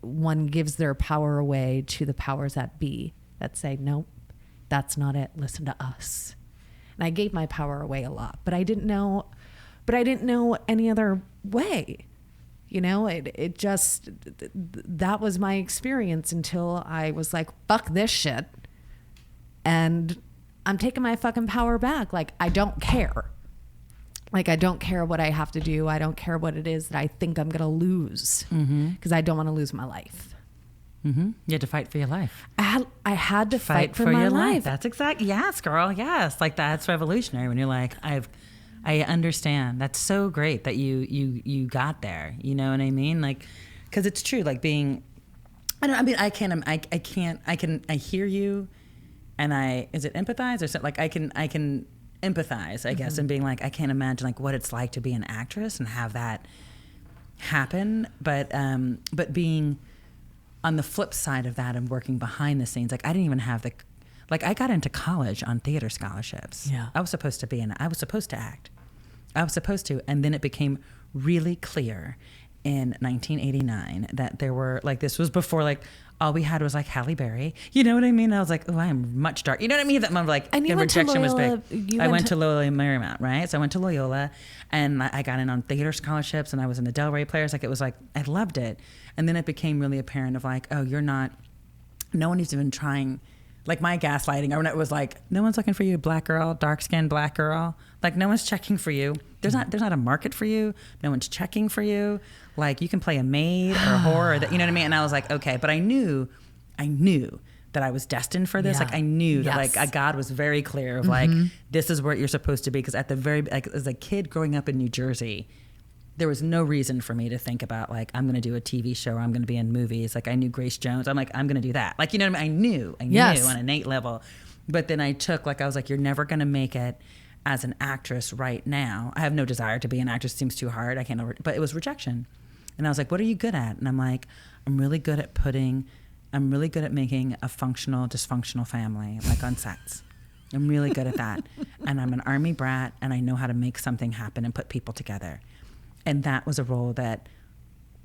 one gives their power away to the powers that be that say, nope, that's not it, listen to us. And I gave my power away a lot, but I didn't know any other way. It just, that was my experience until I was like, fuck this shit. And I'm taking my fucking power back. Like, I don't care. Like, I don't care what I have to do. I don't care what it is that I think I'm going to lose. Because I don't want to lose my life. Mm-hmm. You had to fight for your life. I had to fight for my your life. That's exactly, yes, girl, yes. Like, that's revolutionary when you're like, I understand. That's so great that you got there. You know what I mean? Like, because it's true. Like being I hear you, and is it empathize or something? Like I can empathize, I guess, and being like, I can't imagine like what it's like to be an actress and have that happen. But being on the flip side of that and working behind the scenes, like I didn't even have I got into college on theater scholarships. Yeah. I was supposed to act. I was supposed to, and then it became really clear in 1989 that there were this was before all we had was Halle Berry. You know what I mean? I was like, oh, I'm much dark. You know what I mean? That And you went to rejection was Loyola- big. you I went went to- to Loyola Marymount, right? So I went to Loyola, and I got in on theater scholarships, and I was in the Del Rey Players. It was I loved it. And then it became really apparent of oh, you're not. No one is even trying. My gaslighting, it was no one's looking for you, black girl, dark skinned black girl. No one's checking for you. There's not a market for you. No one's checking for you. You can play a maid or a whore, you know what I mean? And I was okay, but I knew that I was destined for this. Yeah. I knew Yes. that God was very clear of this is where you're supposed to be. Because at the very, as a kid growing up in New Jersey, there was no reason for me to think about I'm going to do a TV show or I'm going to be in movies. I knew Grace Jones. I'm I'm going to do that. You know what I mean? I knew Yes. on an innate level. But then I took, I was you're never going to make it as an actress right now. I have no desire to be an actress. It seems too hard. I can't, but it was rejection. And I was what are you good at? And I'm I'm really good at making a functional, dysfunctional family, on sets. I'm really good at that. And I'm an Army brat, and I know how to make something happen and put people together. And that was a role that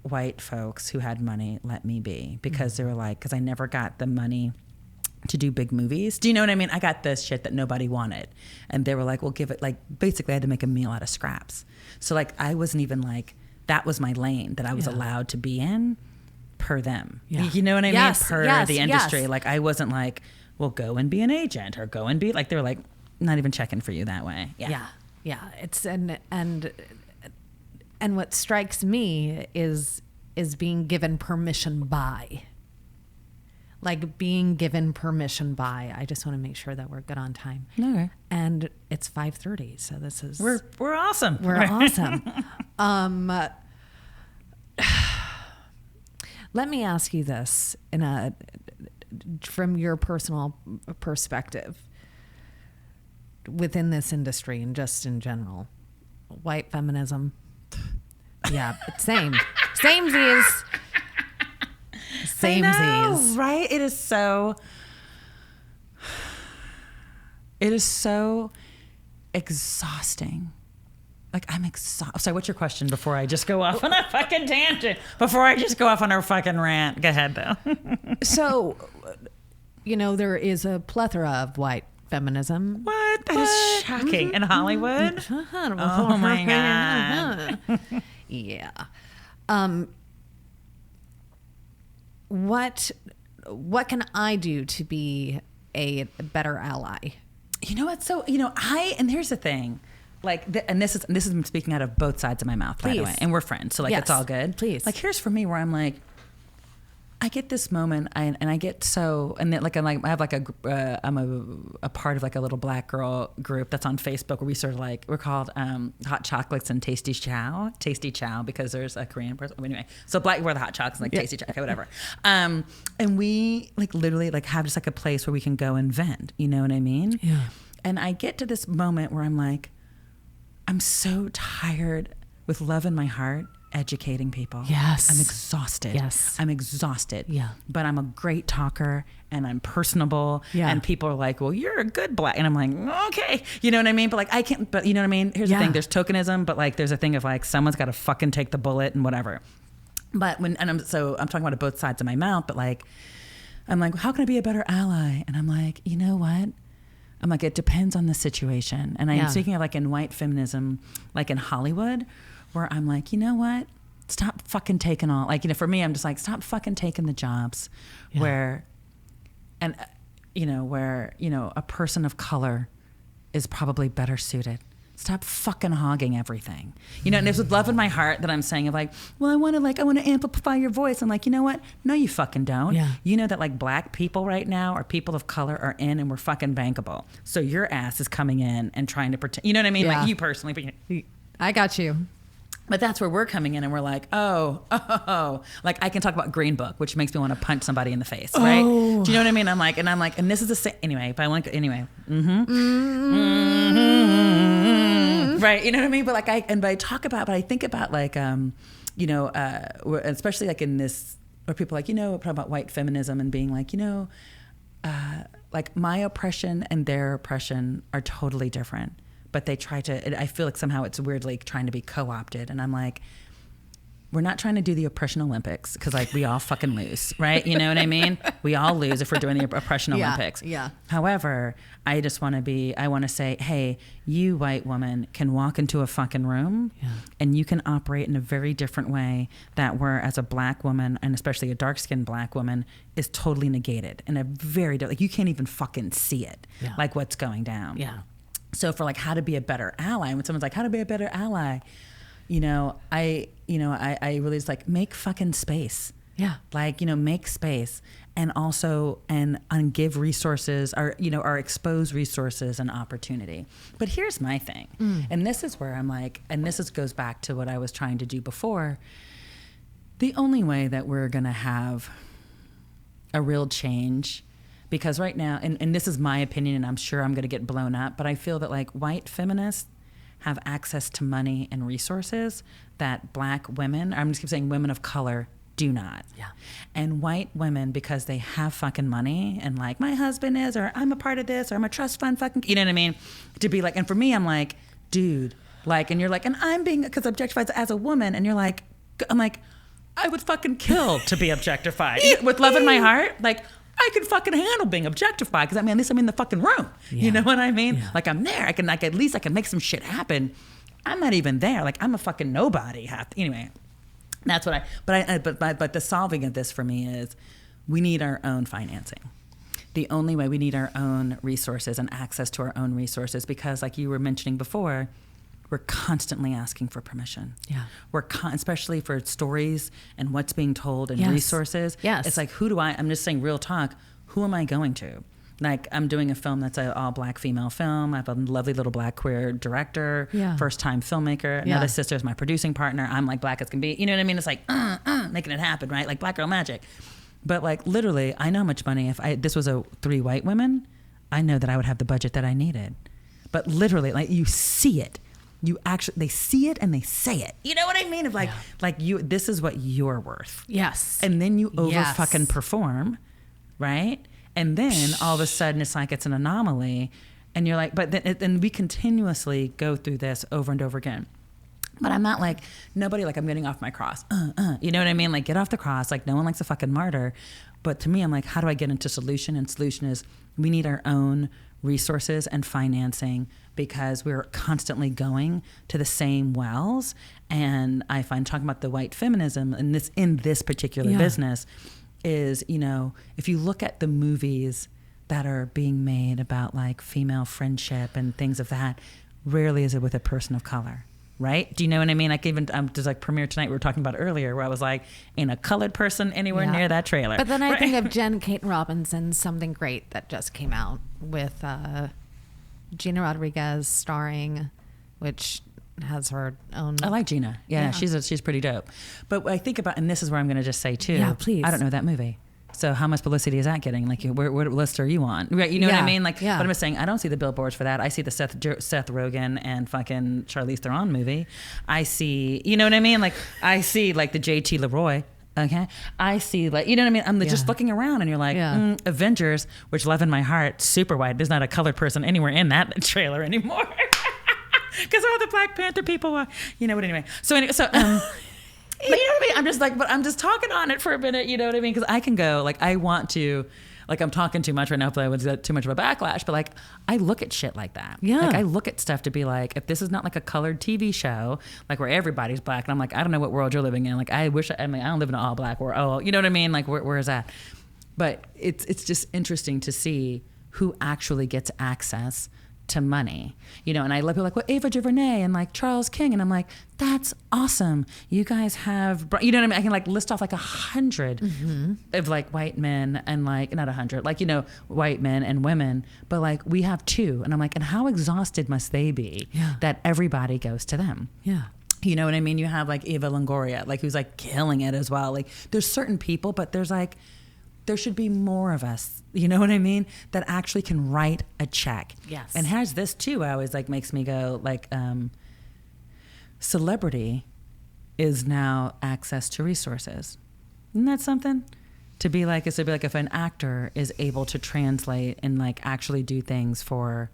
white folks who had money let me be, because they were because I never got the money to do big movies. Do you know what I mean? I got this shit that nobody wanted. And they were well, give it, basically I had to make a meal out of scraps. So I wasn't even that was my lane that I was allowed to be in per them. Yeah. You know what I Yes, mean? Per yes, the industry. yes. I wasn't well, go and be an agent or go and be they were not even checking for you that way. Yeah. It's and what strikes me is being given permission by. Being given permission by. I just want to make sure that we're good on time. Okay. And it's 5:30, so this is We're awesome. we're awesome. Let me ask you this from your personal perspective within this industry and just in general. White feminism. Yeah, Samesies. Samesies. Right? It is so exhausting. I'm exhausted. Sorry, what's your question before I just go off on a fucking tangent? Before I just go off on our fucking rant. Go ahead, though. So, there is a plethora of white feminism. What? That is shocking. In Hollywood? Oh, my God. Yeah. What can I do to be a better ally? You know what? So, and here's the thing. And this is speaking out of both sides of my mouth, by the Please. way. And we're friends, so Yes. it's all good. Please. Here's for me where I'm I get this moment, and I get so, and then I have I'm a part of a little black girl group that's on Facebook where we sort of we're called Hot Chocolates and Tasty Chow, because there's a Korean person. Anyway, so we're the Hot Chocolates and Tasty Chow, okay, whatever. And we literally have just a place where we can go and vent. You know what I mean? Yeah. And I get to this moment where I'm so tired with love in my heart educating people. Yes. I'm exhausted. Yes. I'm exhausted. Yeah. But I'm a great talker and I'm personable. Yeah. And people are well, you're a good black. And I'm okay. You know what I mean? But I can't, but you know what I mean? Here's the thing. There's tokenism, but there's a thing of someone's got to fucking take the bullet and whatever. But I'm talking about it both sides of my mouth, but I'm how can I be a better ally? And I'm you know what? I'm it depends on the situation. And I'm speaking of in white feminism, in Hollywood, where I'm you know what? Stop fucking taking all, for me, I'm just stop fucking taking the jobs where a person of color is probably better suited. Stop fucking hogging everything. And it's with love in my heart that I'm saying I want to amplify your voice. I'm you know what? No, you fucking don't. Yeah. You know that black people right now or people of color are in and we're fucking bankable. So your ass is coming in and trying to pretend, you know what I mean? Yeah. You personally. I got you. But that's where we're coming in and we're like, oh, like I can talk about Green Book, which makes me want to punch somebody in the face, right? Do you know what I mean? I'm like, and this is the same, anyway, if I want to, anyway. Right, you know what I mean? But like but I think about like, especially like in this, where people are like, talk about white feminism and being like, like my oppression and their oppression are totally different. But they try to, I feel like somehow it's weirdly trying to be co-opted. And I'm like, we're not trying to do the oppression Olympics because like we all fucking lose, right? You know what I mean? We all lose if we're doing the oppression Olympics. Yeah. However, I want to say, hey, you white woman can walk into a fucking room and you can operate in a very different way that where as a black woman, and especially a dark-skinned black woman, is totally negated in a very, like you can't even fucking see it, like what's going down. Yeah. So for like how to be a better ally, when someone's like, how to be a better ally, I really just like make fucking space. Yeah. Like, make space and also, and give resources or expose resources and opportunity. But here's my thing. And this is where I'm like, and goes back to what I was trying to do before. The only way that we're going to have a real change, because right now, and this is my opinion, and I'm sure I'm going to get blown up, but I feel that like white feminists have access to money and resources that black women, I'm just keep saying women of color, do not. Yeah. And white women, because they have fucking money and like my husband is, or I'm a part of this, or I'm a trust fund fucking, you know what I mean? To be like, and for me, I'm like, dude, like, and you're like, and I'm being, because objectified as a woman, and you're like, I'm like, I would fucking kill to be objectified. With love in my heart, like, I can fucking handle being objectified because at least I'm in the fucking room. Yeah. You know what I mean? Yeah. Like I'm there. I can like at least I can make some shit happen. I'm not even there. Like I'm a fucking nobody. Anyway, that's what but the solving of this for me is we need our own financing. The only way we need our own resources and access to our own resources, because like you were mentioning before, we're constantly asking for permission. Yeah. We're especially for stories and what's being told and Yes. resources. Yes. It's like, I'm just saying real talk, who am I going to? Like I'm doing a film that's an all black female film. I have a lovely little black queer director, first time filmmaker. Another sister is my producing partner. I'm like black as can be. You know what I mean? It's like, making it happen, right? Like black girl magic. But like literally, I know how much money, if this was 3 white women, I know that I would have the budget that I needed. But literally, like you see it. They see it and they say it. You know what I mean? Of like this is what you're worth. Yes. And then you over fucking perform, right? And then all of a sudden it's like it's an anomaly, and you're like, but then we continuously go through this over and over again. But I'm not like nobody. Like I'm getting off my cross. You know what I mean? Like get off the cross. Like no one likes a fucking martyr. But to me, I'm like, how do I get into solution? And solution is we need our own resources and financing, because we're constantly going to the same wells. And I find talking about the white feminism and this in this particular business is, if you look at the movies that are being made about like female friendship and things of that, rarely is it with a person of color. Right? Do you know what I mean? Like even there's like premiere tonight we were talking about earlier, where I was like, ain't a colored person anywhere near that trailer. But then I right? think of Jen Kate Robinson's Something Great that just came out with Gina Rodriguez starring, which has her own. I like Gina. Yeah. She's pretty dope. But I think about, and this is where I'm going to just say too. Yeah, please. I don't know that movie. So how much publicity is that getting? Like, what list are you on? Right? You know what I mean? Like, but I'm just saying, I don't see the billboards for that. I see the Seth Rogen and fucking Charlize Theron movie. I see, you know what I mean? Like, I see like the JT Leroy. Okay. I see like, you know what I mean? I'm just looking around and you're like, Avengers, which love in my heart, super white. There's not a colored person anywhere in that trailer anymore. Because all the Black Panther people are, but anyway. But you know what I mean? I'm just like, but I'm just talking on it for a minute, you know what I mean? Because I can go, like, I want to, like, I'm talking too much right now, but I would get too much of a backlash. But, like, I look at shit like that. Yeah. Like, I look at stuff to be like, if this is not like a colored TV show, like, where everybody's black, and I'm like, I don't know what world you're living in. Like, I wish, I don't live in an all black world. Oh, you know what I mean? Like, where is that? But it's just interesting to see who actually gets access to money, and I love people like, well, Ava DuVernay and like Charles King, and I'm like, that's awesome. You guys have, you know what I mean? I can like list off like 100 of like white men and like not 100, like white men and women, but like we have 2, and I'm like, and how exhausted must they be that everybody goes to them? Yeah. You know what I mean? You have like Eva Longoria, like who's like killing it as well. Like there's certain people, but there's like, there should be more of us, you know what I mean? That actually can write a check. Yes. And has this too, always like makes me go like, celebrity is now access to resources. Isn't that something? To be like if an actor is able to translate and like actually do things for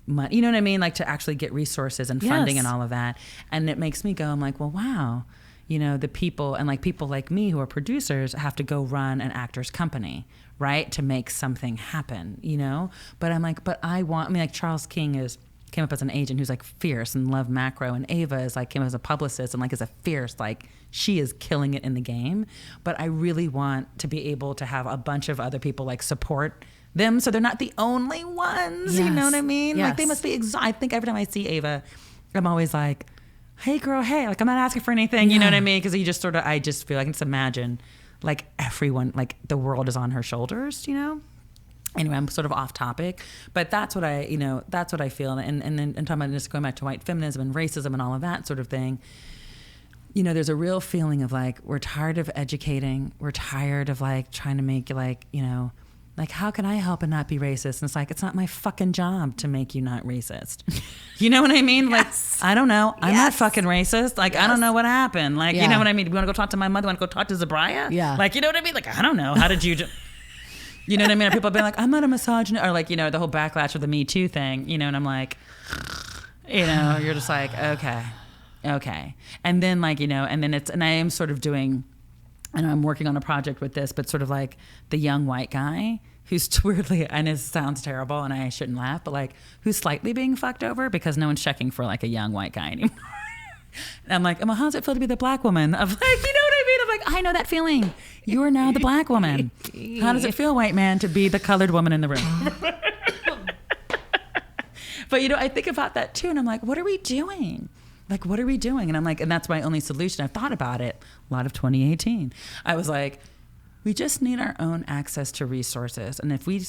money, you know what I mean? Like to actually get resources and funding Yes. and all of that. And it makes me go, I'm like, well, wow, you know, the people and like people like me who are producers have to go run an actor's company, right? To make something happen, you know? But I'm like, like Charles King came up as an agent who's like fierce and loved macro, and Ava is like came as a publicist and like is a fierce, like she is killing it in the game. But I really want to be able to have a bunch of other people like support them so they're not the only ones. You know what I mean? Like they Yes. must be I think every time I see Ava, I'm always like, hey girl, hey, like I'm not asking for anything, you know what I mean? Because you just sort of, I just feel, I can just imagine like everyone, like the world is on her shoulders, you know? Anyway, I'm sort of off topic, but that's what I feel. And then talking about just going back to white feminism and racism and all of that sort of thing, you know, there's a real feeling of like, we're tired of educating. We're tired of like trying to make like, you know, like how can I help and not be racist? And it's like, it's not my fucking job to make you not racist. You know what I mean? Yes. Like, I don't know. I'm not Yes. fucking racist. Like, I don't know what happened. Like, you Yeah. know what I mean? You want to go talk to my mother? Want to go talk to Zabriah? Yeah. Like, you know what I mean? Like, I don't know. How did you You know what I mean? Or people have been like, I'm not a misogynist, or like, you know, the whole backlash of the Me Too thing, you know, and I'm like, you know, you're just like, okay. And then like, you know, and I am sort of doing, and I'm working on a project with this, but sort of like the young white guy who's weirdly, and it sounds terrible and I shouldn't laugh, but like who's slightly being fucked over because no one's checking for like a young white guy anymore. And I'm like, well, how does it feel to be the black woman? Of like, you know what I mean? I'm like, I know that feeling. You are now the black woman. How does it feel, white man, to be the colored woman in the room? But, you know, I think about that too. And I'm like, what are we doing? Like, what are we doing? And I'm like, and that's my only solution. I've thought about it a lot of 2018. I was like, we just need our own access to resources. And if we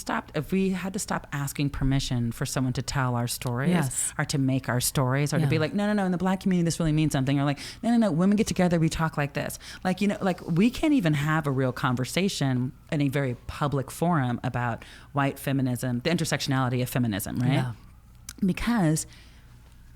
had to stop asking permission for someone to tell our stories Yes. or to make our stories or to Yeah. be like, no, in the black community, this really means something. Or like, no, women get together, we talk like this. Like, you know, like we can't even have a real conversation in a very public forum about white feminism, the intersectionality of feminism, right? Yeah. Because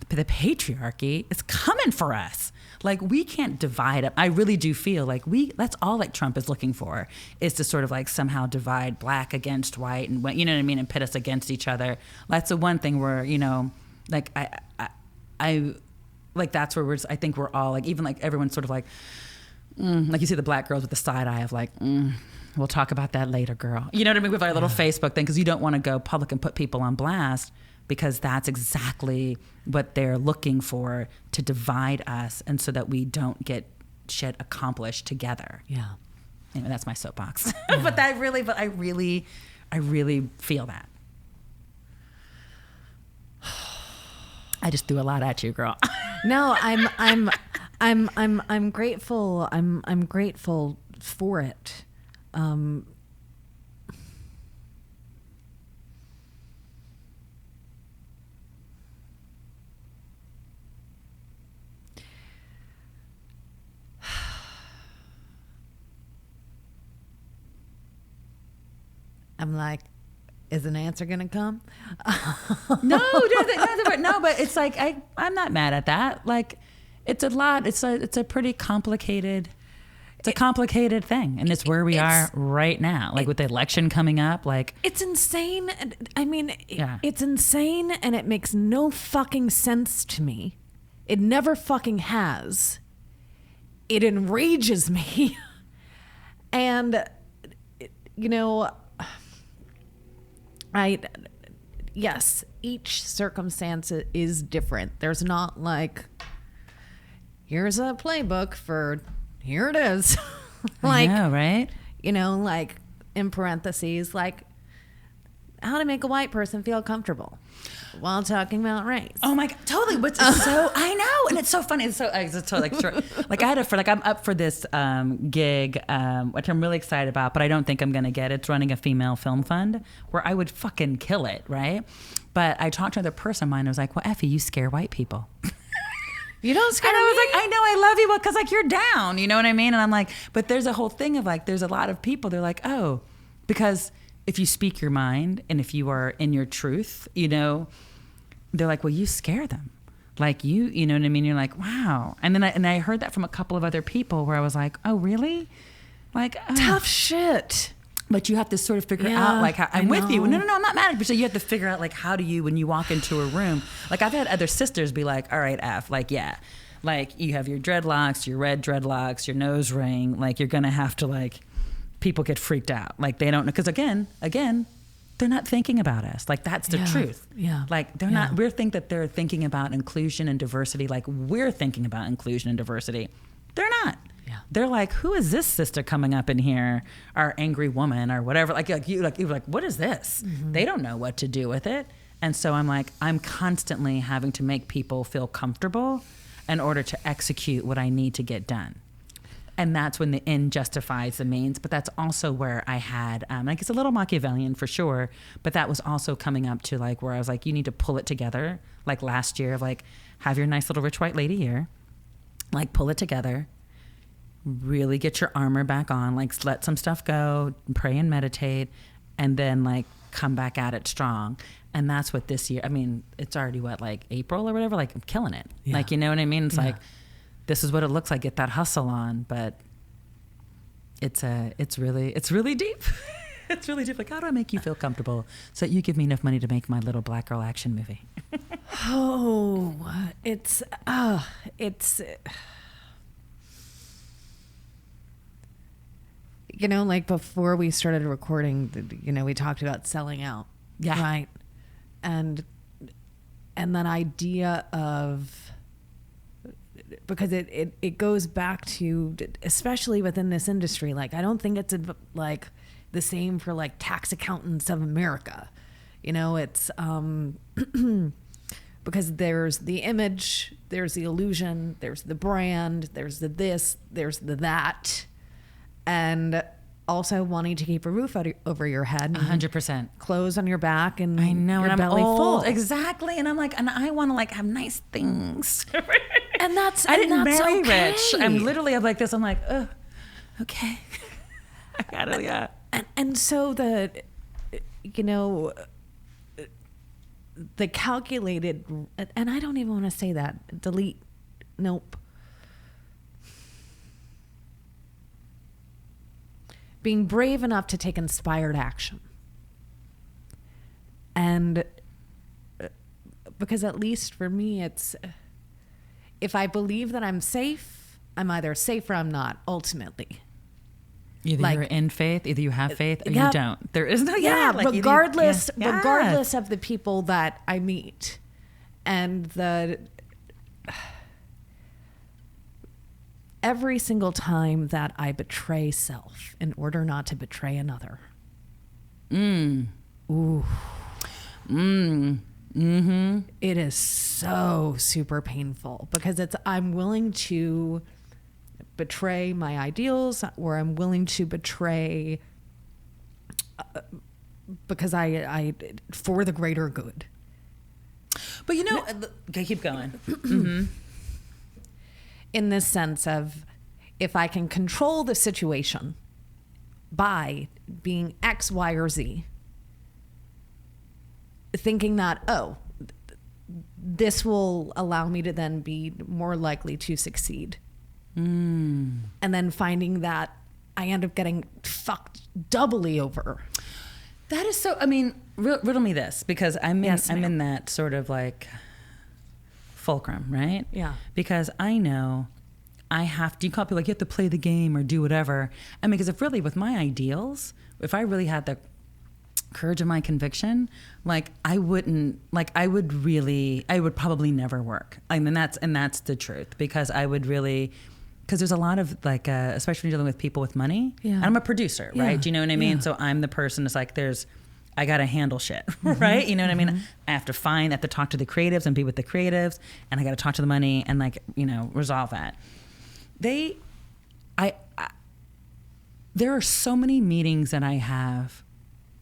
the patriarchy is coming for us. Like we can't divide up. I really do feel like that's all like Trump is looking for is to sort of like somehow divide black against white and you know what I mean, and pit us against each other. That's the one thing where, you know, like I like that's where I think we're all like, even like everyone's sort of like you see the black girls with the side eye of like, we'll talk about that later, girl. You know what I mean? With our little Facebook thing, because you don't want to go public and put people on blast, because that's exactly what they're looking for, to divide us and so that we don't get shit accomplished together. Yeah. Anyway, that's my soapbox. But I really feel that. I just threw a lot at you, girl. No, I'm grateful. I'm grateful for it. I'm like, is an answer gonna come? No, but it's like I'm not mad at that. Like, it's a lot. It's a pretty complicated. It's a complicated thing, and it's where we are right now. Like with the election coming up, like It's insane. I mean, Yeah. it's insane, and it makes no fucking sense to me. It never fucking has. It enrages me. And, you know, yes, each circumstance is different. There's not like, here's a playbook for, here it is. Like, I know, right? you know, like in parentheses, like how to make a white person feel comfortable while talking about race. Oh my god, totally. But it's so I know, and it's so funny. It's totally like true. Like I'm up for this gig, which I'm really excited about, but I don't think I'm gonna get. It's running a female film fund where I would fucking kill it, right? But I talked to another person of mine. I was like, "Well, Effie, you scare white people." You don't scare And I was me. like, I know, I love you, because like you're down, you know what I mean? And I'm like, but there's a whole thing of like, there's a lot of people, they're like, oh, because if you speak your mind and if you are in your truth, you know, they're like, well, you scare them. Like you know what I mean? You're like, wow. And then I heard that from a couple of other people where I was like, oh, really? Like, Tough shit. But you have to sort of figure Yeah, out, like, how, I'm I with you. know. No, I'm not mad at you. But so you have to figure out, like, how do you, when you walk into a room, like, I've had other sisters be like, all right, F, like, yeah. Like, you have your dreadlocks, your red dreadlocks, your nose ring. Like, you're going to have to, like, people get freaked out. Like, they don't know. Because, again, they're not thinking about us. Like, that's the truth. Yeah. Like, they're not, we think that they're thinking about inclusion and diversity. Like, we're thinking about inclusion and diversity. They're not. Yeah. They're like, who is this sister coming up in here? Our angry woman or whatever. You're like, what is this? Mm-hmm. They don't know what to do with it. And so I'm like, I'm constantly having to make people feel comfortable in order to execute what I need to get done. And that's when the end justifies the means. But that's also where I had, like, it's a little Machiavellian for sure, but that was also coming up to like where I was like, you need to pull it together. Like last year of like, have your nice little rich white lady year, like pull it together, really get your armor back on, like let some stuff go, pray and meditate, and then like come back at it strong. And that's what this year, I mean, it's already what, like April or whatever, like I'm killing it. Yeah. Like, you know what I mean? It's like, this is what it looks like, get that hustle on, but it's really deep. It's really deep. Like, how do I make you feel comfortable so that you give me enough money to make my little black girl action movie? It's you know, like before we started recording, you know, we talked about selling out. Yeah. Right. And that idea of, because it goes back to, especially within this industry, like I don't think it's like the same for like tax accountants of America. You know, it's because there's the image, there's the illusion, there's the brand, there's the this, there's the that. And also wanting to keep a roof over your head, 100%. clothes on your back, and I know, your and I'm belly old. full. Exactly, and I'm like, and I want to like have nice things. And that's I didn't that's marry okay. rich. I'm like this. I'm like, oh, okay. I gotta, yeah. And so the, you know, the calculated, and I don't even want to say that. Delete. Nope. Being brave enough to take inspired action. And because at least for me, it's, if I believe that I'm safe, I'm either safe or I'm not, ultimately. Either Like- you're in faith, either you have faith or Yeah. you don't. There is no, Yeah, like, either- regardless yes. regardless of the people that I meet. And the every single time that I betray self in order not to betray another. It is so super painful because I'm willing to betray my ideals, or I'm willing to betray because I for the greater good. But you know, okay, keep going. In this sense of, if I can control the situation by being X, Y, or Z, thinking that, oh, this will allow me to then be more likely to succeed. And then finding that I end up getting fucked doubly over. That is so, I mean, riddle me this, because I'm Yes, ma'am. in that sort of like fulcrum, right? Yeah. Because I know I have to, you can't be like, you have to play the game or do whatever. I mean, because if really with my ideals, if I really had the courage of my conviction, like I would probably never work. I mean, that's the truth, because I would really, because there's a lot of like, especially when you're dealing with people with money. Yeah. And I'm a producer, Yeah. right? Do you know what I mean? Yeah. So I'm the person that's like, I got to handle shit, right? You know what I mean? I have to talk to the creatives and be with the creatives, and I got to talk to the money and like, you know, resolve that. There are so many meetings that I have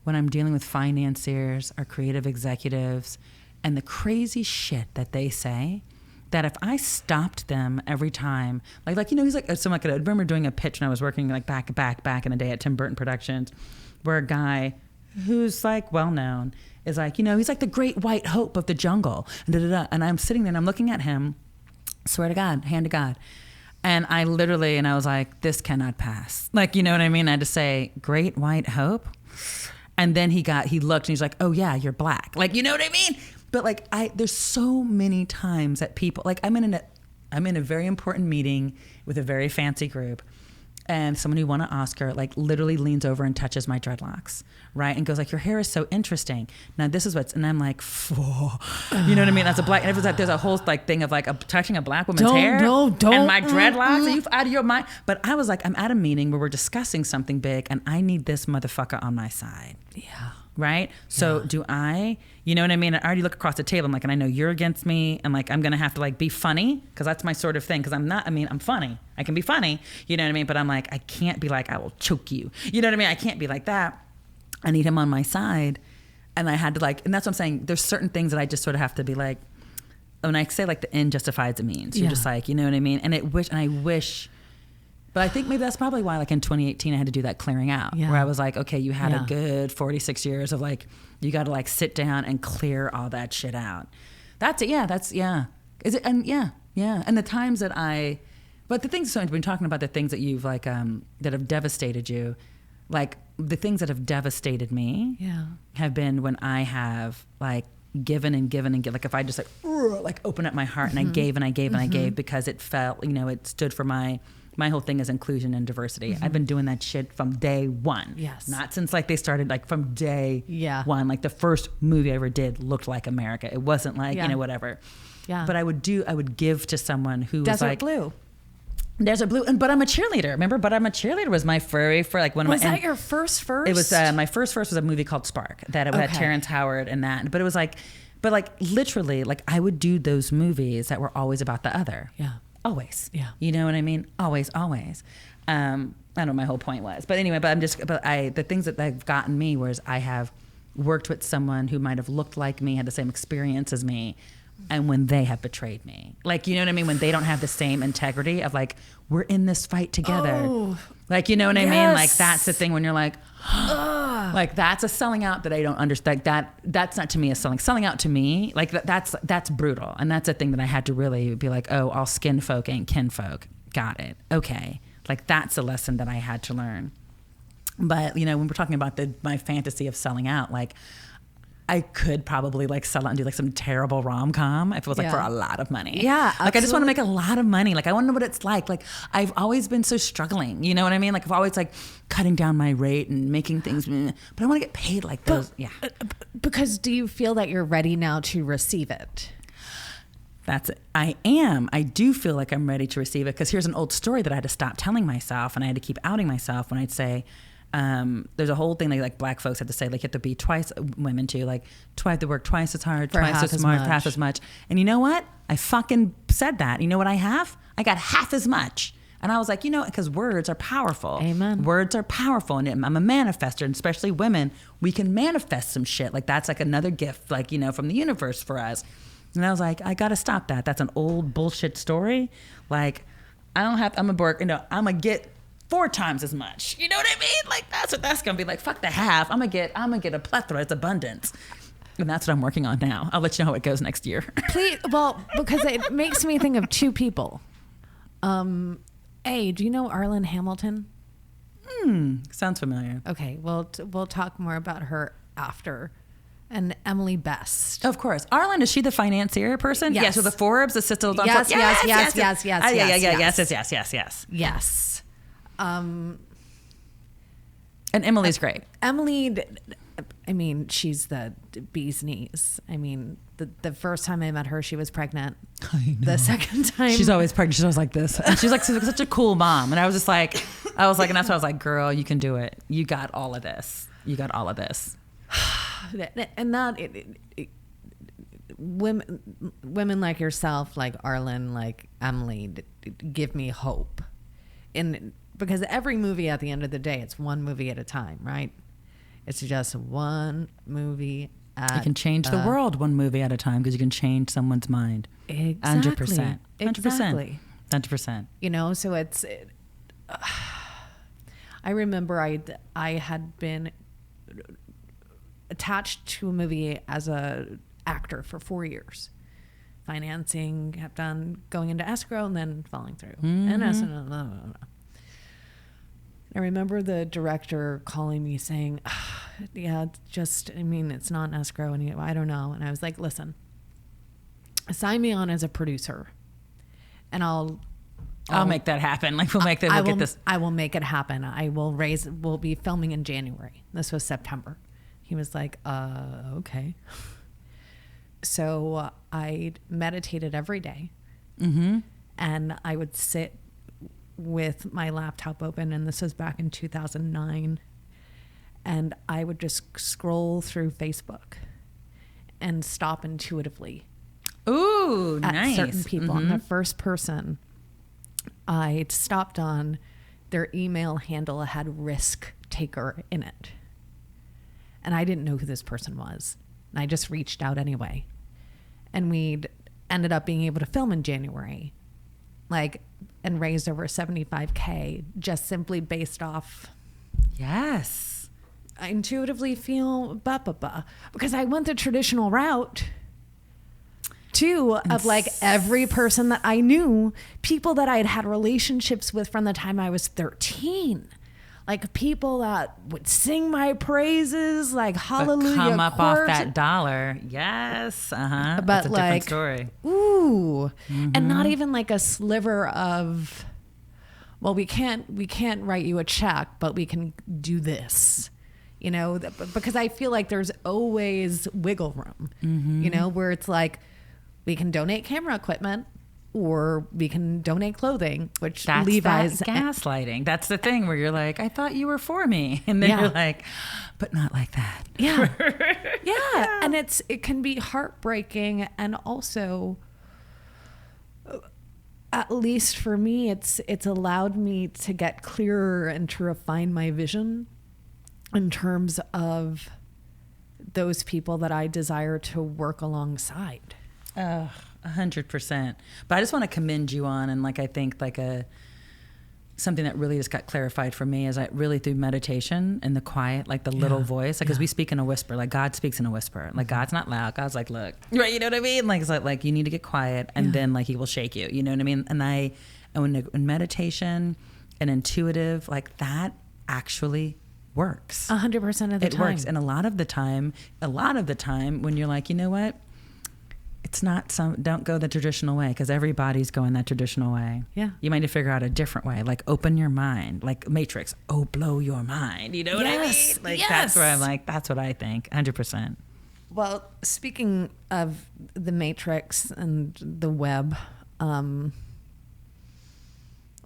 when I'm dealing with financiers or creative executives, and the crazy shit that they say that if I stopped them every time, he's like, so like I remember doing a pitch when I was working like back in the day at Tim Burton Productions, where a guy who's like well known is like, he's like the great white hope of the jungle, and I'm sitting there and I'm looking at him, swear to God, hand to God. And I was like, this cannot pass. Like, you know what I mean? I had to say, great white hope. And then he looked and he's like, oh yeah, you're black. Like, you know what I mean? But like, there's so many times that people, like I'm in a very important meeting with a very fancy group, and someone who won an Oscar like literally leans over and touches my dreadlocks, right? And goes like, your hair is so interesting. Now this is and I'm like, you know what I mean? That's a black, and everyone's like, there's a whole like thing of like touching a black woman's hair. Don't. And my dreadlocks, are you out of your mind? But I was like, I'm at a meeting where we're discussing something big and I need this motherfucker on my side. Yeah. Right? So do I, you know what I mean? I already look across the table. I'm like, and I know you're against me. And like, I'm going to have to like be funny because that's my sort of thing. Because I'm funny. I can be funny. You know what I mean? But I'm like, I can't be like, I will choke you. You know what I mean? I can't be like that. I need him on my side. And I had to like, and that's what I'm saying. There's certain things that I just sort of have to be like, when I say like the end justifies the means, you're just like, you know what I mean? And I wish, but I think maybe that's probably why, like in 2018, I had to do that clearing out, where I was like, okay, you had a good 46 years of like, you got to like sit down and clear all that shit out. That's it. Yeah. Is it? And yeah. And the times that but the things, so we've been talking about the things that you've like, that have devastated you, like the things that have devastated me have been when I have like given and given and given. Like if I just like open up my heart and I gave and I gave and I gave because it felt, it stood for my whole thing is inclusion and diversity. I've been doing that shit from day one. Yes. Not since like they started, like from day one. Like the first movie I ever did looked like America. It wasn't like, whatever. Yeah. But I would give to someone who was like Desert Blue. But I'm a cheerleader. Remember? But I'm a cheerleader was my furry for like one of my. Was that your first? It was my first was a movie called Spark that had Terrence Howard and that. But it was like, literally, like I would do those movies that were always about the other. Yeah. Always. Yeah. You know what I mean? Always. I don't know what my whole point was. But anyway, the things that have gotten me was I have worked with someone who might have looked like me, had the same experience as me, and when they have betrayed me. Like, you know what I mean? When they don't have the same integrity of like, we're in this fight together. Oh, like, you know what I mean? Like, that's the thing when you're like, like that's a selling out that I don't understand. That's not to me a selling out to me. Like that's brutal. And that's a thing that I had to really be like, oh, all skin folk ain't kin folk. Got it. Okay. Like that's a lesson that I had to learn. But when we're talking about my fantasy of selling out, like I could probably like sell out and do like some terrible rom-com if it was like for a lot of money. Yeah. Absolutely. Like I just want to make a lot of money. Like I want to know what it's like. Like I've always been so struggling. You know what I mean? Like I've always like cutting down my rate and making things, but I want to get paid like those. Because do you feel that you're ready now to receive it? That's it. I am. I do feel like I'm ready to receive it because here's an old story that I had to stop telling myself and I had to keep outing myself when I'd say, there's a whole thing like black folks have to say, like you have to be twice, women too, like twice to work twice as hard, twice as smart, half as much. And you know what? I fucking said that. You know what I have? I got half as much. And I was like, because words are powerful. Amen. Words are powerful. And I'm a manifester, and especially women, we can manifest some shit. Like that's like another gift, like, from the universe for us. And I was like, I got to stop that. That's an old bullshit story. Like I'm going to get 4 times as much. You know what I mean? Like that's what that's gonna be like. Fuck the half. I'm gonna get a plethora. It's abundance. And that's what I'm working on now. I'll let you know how it goes next year. Please, because it makes me think of 2 people. Do you know Arlen Hamilton? Sounds familiar. Okay, well, we'll talk more about her after. And Emily Best. Of course. Arlen, is she the financier person? Yes. So the Forbes assistant. Yes. Yes. And Emily's great. Emily, I mean, she's the bee's knees. I mean, the first time I met her, she was pregnant. I know. The second time. She's always pregnant. She's always like this. And she's like such a cool mom. And I was like, and that's why I was like, girl, you can do it. You got all of this. And that, women like yourself, like Arlen, like Emily, give me hope. Because every movie at the end of the day, it's one movie at a time, right? It's just one movie You can change the world one movie at a time because you can change someone's mind. Exactly. 100%. 100%. Exactly. 100%. You know, so I remember I had been attached to a movie as a actor for 4 years. Financing, kept on going into escrow and then falling through. And I remember the director calling me saying, yeah, it's just, I mean, it's not an escrow and I don't know. And I was like, listen, sign me on as a producer and I'll make that happen. Like we'll get this. I will make it happen. We'll be filming in January. This was September. He was like, okay. So I meditated every day. And I would sit with my laptop open, and this was back in 2009. And I would just scroll through Facebook and stop intuitively. Ooh, at nice. certain people. And the first person I stopped on, their email handle had risk taker in it. And I didn't know who this person was. And I just reached out anyway. And we'd ended up being able to film in January, and raised over $75K just simply based off. Yes. I intuitively feel because I went the traditional route too, of every person that I knew, people that I had relationships with from the time I was 13. Like people that would sing my praises, like hallelujah. Come up off that dollar. Yes. But that's a different story. Ooh. And not even like a sliver of, well, we can't write you a check, but we can do this. You know, because I feel like there's always wiggle room, you know, where it's like, we can donate camera equipment or we can donate clothing, which that's Levi's gaslighting. That's the thing where you're like, I thought you were for me. And then you're like, but not like that. Yeah. Yeah. And it can be heartbreaking. And also, at least for me, it's allowed me to get clearer and to refine my vision in terms of those people that I desire to work alongside. 100%. But I just want to commend you on, and I think something that really just got clarified for me is really through meditation and the quiet, the little voice, because we speak in a whisper, God speaks in a whisper. God's not loud. God's like, look, right? You know what I mean? It's like you need to get quiet, and then he will shake you. You know what I mean? And when meditation and intuitive, that actually works. 100% of the time. It works. And a lot of the time when you're like, you know what? It's not don't go the traditional way, because everybody's going that traditional way. Yeah. You might need to figure out a different way, open your mind, Matrix. Oh, blow your mind. You know what I mean? That's where I'm that's what I think. 100%. Well, speaking of the Matrix and the web,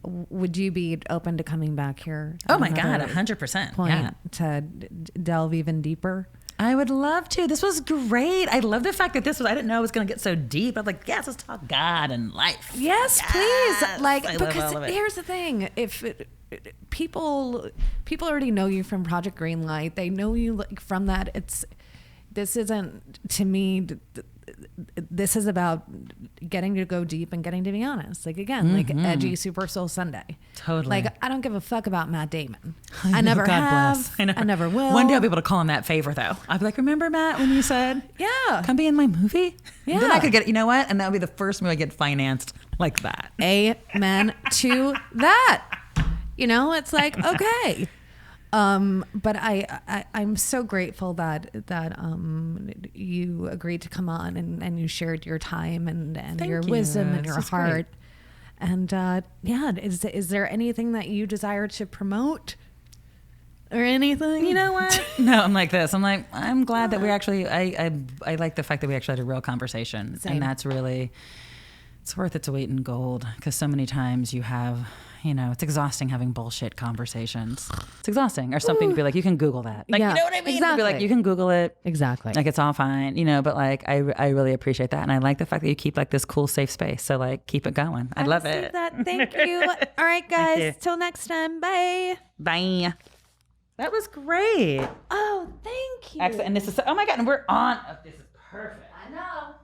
would you be open to coming back here? Oh my God, 100%. Point to delve even deeper? I would love to. This was great. I love the fact that I didn't know it was going to get so deep. I was like, yes, let's talk God and life. Yes, please. Because here's the thing. People already know you from Project Greenlight. They know you from that. This isn't, to me, this is about getting to go deep and getting to be honest. Edgy Super Soul Sunday. Totally. I don't give a fuck about Matt Damon. I never have. I never will. One day I'll be able to call him that favor, though. I'll be like, remember, Matt, when you said, come be in my movie? Yeah. Then I could get, you know what? And that would be the first movie I get financed like that. Amen to that. It's okay. But I'm so grateful that you agreed to come on and you shared your time and your wisdom and your heart. And is there anything that you desire to promote or anything? You know what? No, I'm like this. I'm glad that we actually, I like the fact that we actually had a real conversation. Same. And that's really, it's worth its weight in gold, because so many times you have, it's exhausting having bullshit conversations. It's exhausting. Or something to be like, you can Google that. You know what I mean? Exactly. To be like, you can Google it. Exactly. It's all fine, but I really appreciate that. And I like the fact that you keep this cool, safe space. So keep it going. I love it. That. Thank you. All right, guys. Till next time. Bye. Bye. That was great. Oh, thank you. Excellent. And this is, oh my God, and we're on. Oh, this is perfect. I know.